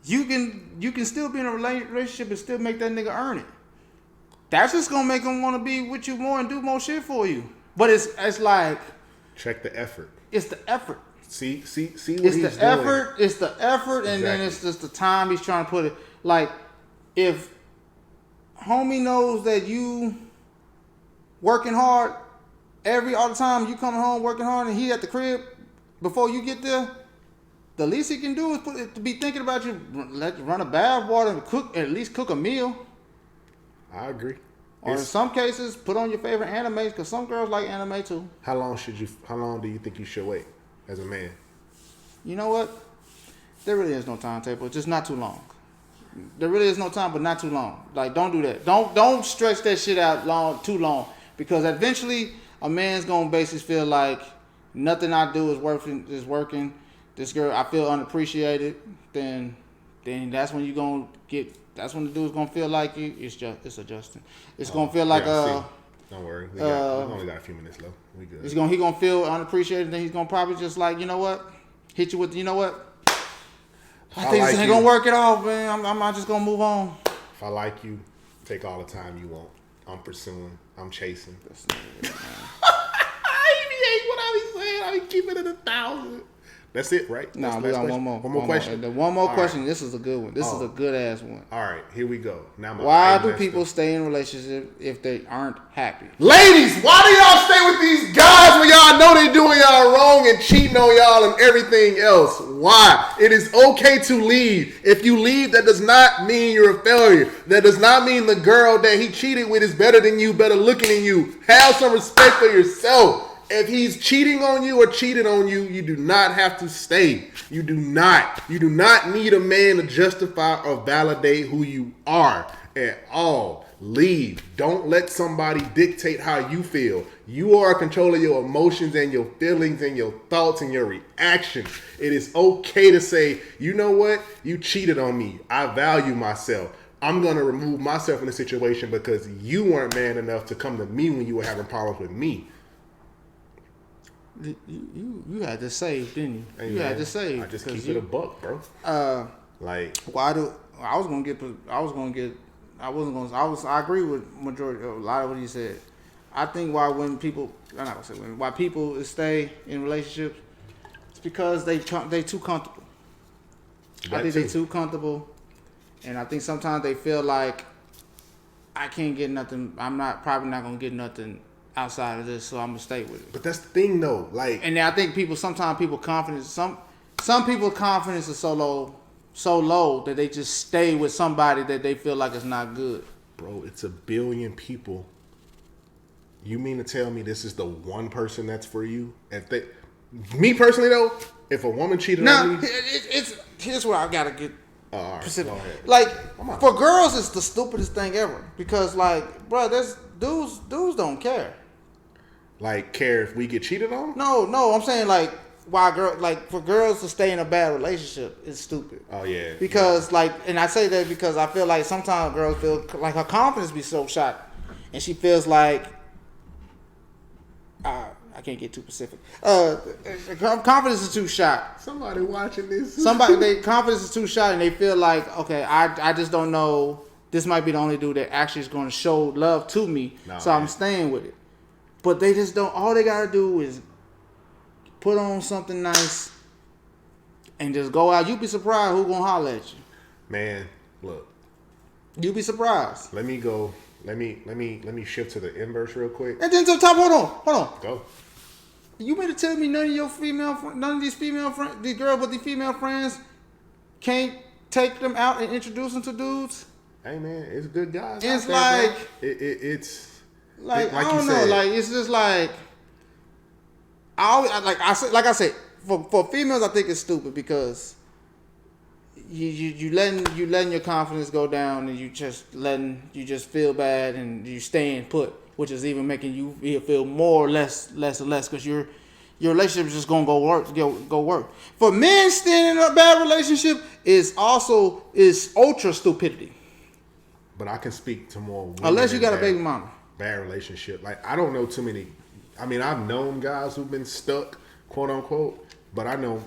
You can still be in a relationship and still make that nigga earn it. That's just gonna make him want to be with you more and do more shit for you. But it's like
check the effort.
It's the effort.
See what he's doing.
It's the effort, and then it's just the time he's trying to put it. Like if homie knows that you working hard all the time, you coming home working hard, and he at the crib before you get there. The least he can do is to be thinking about you. Run a bath water and at least cook a meal.
I agree.
Or in some cases, put on your favorite animes because some girls like anime too.
How long do you think you should wait as a man?
You know what? There really is no timetable. Just not too long. There really is no time, but not too long. Like don't do that. Don't stretch that shit out too long because eventually a man's gonna basically feel like nothing I do is working. This girl, I feel unappreciated. Then that's when that's when the dude's gonna feel like you. It's adjusting. It's gonna feel like
don't worry. We only got a few minutes left. We good.
He gonna feel unappreciated. Then he's gonna probably just like, you know what, hit you with, you know what. I think this ain't gonna work at all, man. I'm just gonna move on.
If I like you, take all the time you want. I'm pursuing. I'm chasing. That's not it, man. He hate what I be saying. I be keeping it 1,000. That's it, right?
No, we got one more.
One more question.
The one more question. Right. This is a good one. This is a good ass one.
All right, here we go. Now,
why do people stay in relationships if they aren't happy?
Ladies, why do y'all stay with these guys when y'all know they doing y'all wrong and cheating on y'all and everything else? Why? It is okay to leave. If you leave, that does not mean you're a failure. That does not mean the girl that he cheated with is better than you, better looking than you. Have some respect for yourself. If he's cheating on you or cheated on you, you do not have to stay. You do not. You do not need a man to justify or validate who you are at all. Leave. Don't let somebody dictate how you feel. You are in control of your emotions and your feelings and your thoughts and your reactions. It is okay to say, you know what? You cheated on me. I value myself. I'm going to remove myself from the situation because you weren't man enough to come to me when you were having problems with me.
You had to save, didn't you?
Hey,
you
man,
had to save.
I just keep it a buck, bro. I
agree with majority of a lot of what he said. I think why people stay in relationships, it's because they too comfortable. I think they too comfortable, and I think sometimes they feel like I can't get nothing. Probably not gonna get nothing outside of this, so I'm gonna stay with it.
But that's the thing, though.
And I think sometimes people confidence. Some people's confidence is so low that they just stay with somebody that they feel like is not good.
Bro, it's 1 billion people. You mean to tell me this is the one person that's for you? Me personally though, if a woman cheated on me,
here's where I gotta get
specific.
Like for girls, it's the stupidest thing ever because bro, there's dudes don't care.
Care if we get cheated on?
No, I'm saying for girls to stay in a bad relationship is stupid.
Oh yeah.
Because and I say that because I feel like sometimes girls feel like her confidence be so shot, and she feels like I can't get too specific. Confidence is too shot.
Somebody watching this.
Their confidence is too shot, and they feel like okay, I just don't know. This might be the only dude that actually is going to show love to me, so I'm staying with it. But they just don't. All they gotta do is put on something nice and just go out. You be surprised who gonna holler at you.
Man, look.
You be surprised.
Let me go. Let me shift to the inverse real quick.
And then to the top. Hold on.
Go.
You mean to tell me none of these female friends, these girls with these female friends, can't take them out and introduce them to dudes?
Hey man, it's good guys.
It's
out there, it's.
Like I don't know, it's just I said, for females, I think it's stupid because you letting your confidence go down and you just feel bad and you staying put, which is even making you feel more or less because your relationship is just gonna go work. For men staying in a bad relationship is ultra stupidity.
But I can speak to more women
unless you got a baby mama.
Bad relationship. I don't know too many. I mean, I've known guys who've been stuck, quote unquote, but I know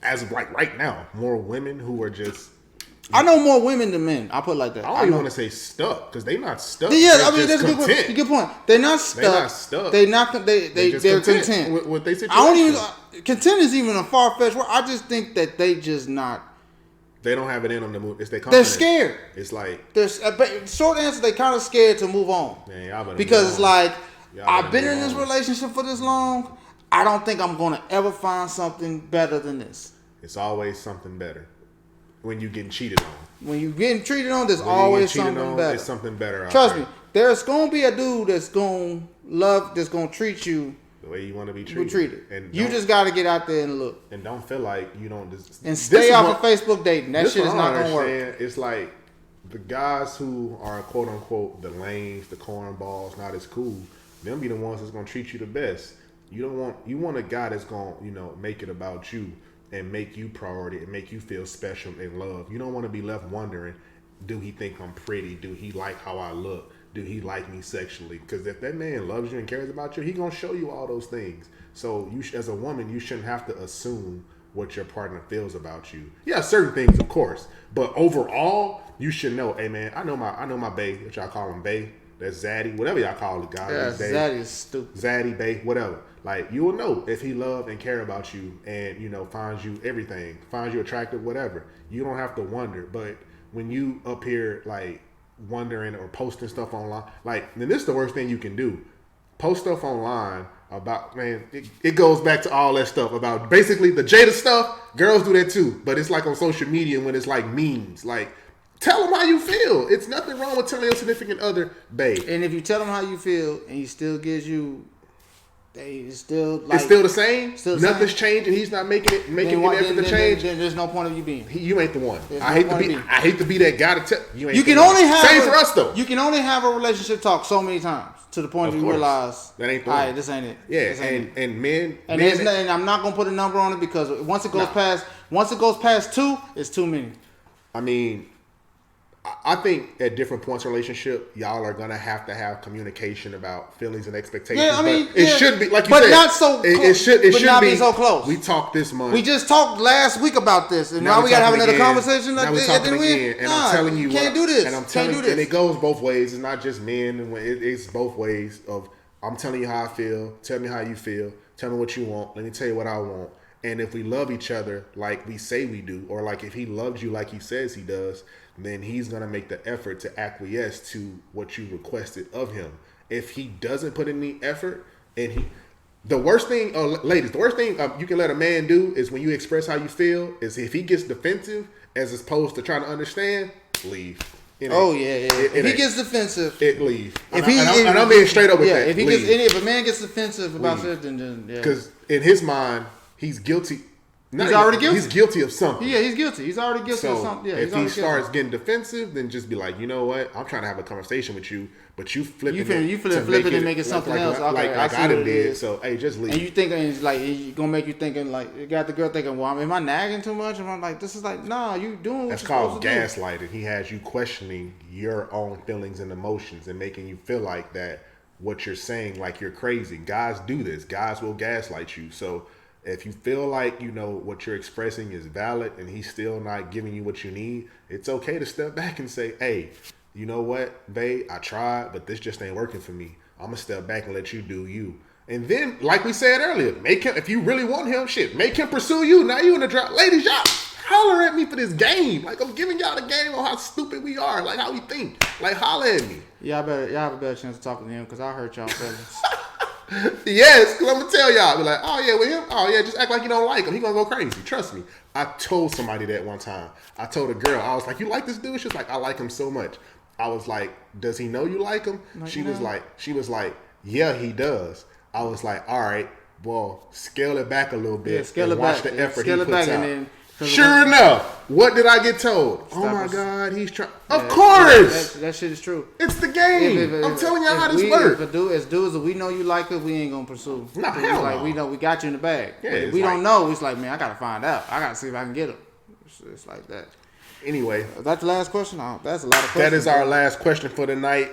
as of right now, more women who are just.
I know more women than men. I'll put it like that.
I don't even want to say stuck because they're not stuck.
Yeah, I mean that's a good point. They're not stuck. They're content
with what they situation.
I don't even content is even a far fetched word. I just think that they just not.
They don't have it in them to move. It's their confidence.
They're scared.
It's like
short answer. They kind of scared to move on.
Man,
because it's like I've been in this relationship for this long. I don't think I'm gonna ever find something better than this.
It's always something better when you getting cheated on.
When you getting treated on, there's always something better.
There's something better.
Trust me. There's gonna be a dude that's gonna treat you
the way you want to be treated.
And you just got to get out there and look.
And don't feel like you don't.
And stay off of Facebook dating. That shit is not going to work.
It's like the guys who are quote unquote the lames, the cornballs, not as cool. Them be the ones that's going to treat you the best. You want a guy that's going to make it about you and make you priority and make you feel special and loved. You don't want to be left wondering, do he think I'm pretty? Do he like how I look? Do he like me sexually? Because if that man loves you and cares about you, he gonna show you all those things. So you, as a woman, you shouldn't have to assume what your partner feels about you. Yeah, certain things, of course, but overall, you should know. Hey, man, I know my bae, which I call him bae. that's zaddy, whatever y'all call it, guys.
Yeah, zaddy is stupid.
Zaddy, bae, whatever. Like, you will know if he love and care about you and, you know, finds you everything, finds you attractive, whatever. You don't have to wonder. But when you up here, like, wondering or posting stuff online, like, then this is the worst thing you can do. Post stuff online about, man, it goes back to all that stuff about basically the Jada stuff. Girls do that too. But it's like on social media when it's like memes. Like, tell them how you feel. It's nothing wrong with telling your significant other, babe.
And if you tell him how you feel and he still gives you, it's still
the same. Nothing's
same.
changing. He's not making an effort to change.
Then there's no point of you being.
You ain't the one. I hate to be that guy to tell you. Ain't
you can only have
same for us though.
You can only have a relationship talk so many times to the point you realize
that ain't the one.
All right, this ain't it.
Yeah, and men.
And I'm not gonna put a number on it because once it goes past 2, it's too many.
I mean, I think at different points in a relationship, y'all are gonna have to have communication about feelings and expectations.
Yeah, I mean,
it should be like you
but
said,
not so. It should not be so close.
We talked this month.
We just talked last week about this, and now we gotta have another conversation.
Now we're talking again, and I'm telling you,
can't do this.
And I'm telling you, and it goes both ways. It's not just men. It's both ways. Of I'm telling you how I feel. Tell me how you feel. Tell me what you want. Let me tell you what I want. And if we love each other like we say we do, or like if he loves you like he says he does, then he's going to make the effort to acquiesce to what you requested of him. If he doesn't put in the effort, and the worst thing, ladies, the worst thing you can let a man do is when you express how you feel, is if he gets defensive as opposed to trying to understand, leave.
If he gets defensive,
leave. And I'm being straight up with that.
If a man gets defensive about something, then
because in his mind, he's guilty.
He's already guilty.
He's guilty of something.
Yeah, he's guilty. He's already guilty of something. Yeah,
if he starts getting defensive, then just be like, you know what? I'm trying to have a conversation with you, but you flipping it
and make it something else.
Like I done did. So hey, just leave.
And you thinking it's like it's gonna make you thinking like you got the girl thinking, well, am I nagging too much? And I'm like, this is like, nah, you doing.
That's called gaslighting. He has you questioning your own feelings and emotions and making you feel like that what you're saying like you're crazy. Guys do this. Guys will gaslight you. So if you feel like, you know, what you're expressing is valid and he's still not giving you what you need, it's okay to step back and say, hey, you know what, babe, I tried, but this just ain't working for me. I'm going to step back and let you do you. And then, like we said earlier, make him, if you really want him, make him pursue you. Now you in the drop. Ladies, y'all holler at me for this game. Like, I'm giving y'all the game on how stupid we are, like how we think. Like, holler at me.
Y'all have a better chance of talking to him because I hurt y'all feelings.
Yes, because I'm going to tell y'all. Be like, oh, yeah, with him? Oh, yeah, just act like you don't like him. He going to go crazy. Trust me. I told somebody that one time. I told a girl, I was like, you like this dude? She was like, I like him so much. I was like, does he know you like him? She was like, yeah, he does. I was like, all right, well, scale it back a little bit and watch the effort he puts out. Sure enough, what did I get told? Oh my God, he's trying. Of course,
that shit is true.
It's the game. I'm telling y'all how this works.
As dudes, if we know you like it, we ain't gonna pursue.
No, hell
like
no.
we know we got you in the bag.
Yeah,
if we don't know, it's like, man, I gotta find out. I gotta see if I can get him. It's like that.
Anyway,
is that the last question? Oh, that's a lot of questions.
That is our last question for the night.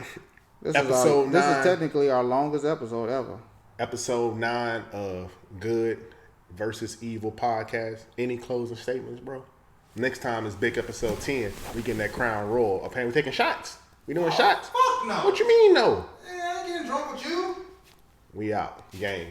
Episode 9.
This is technically our longest episode ever.
Episode 9 of Good versus Evil podcast. Any closing statements, bro? Next time is big episode 10. We getting that crown royal. Apparently we taking shots. We doing shots?
Fuck no.
What you mean no?
Yeah, I ain't getting drunk with you.
We out. Gang.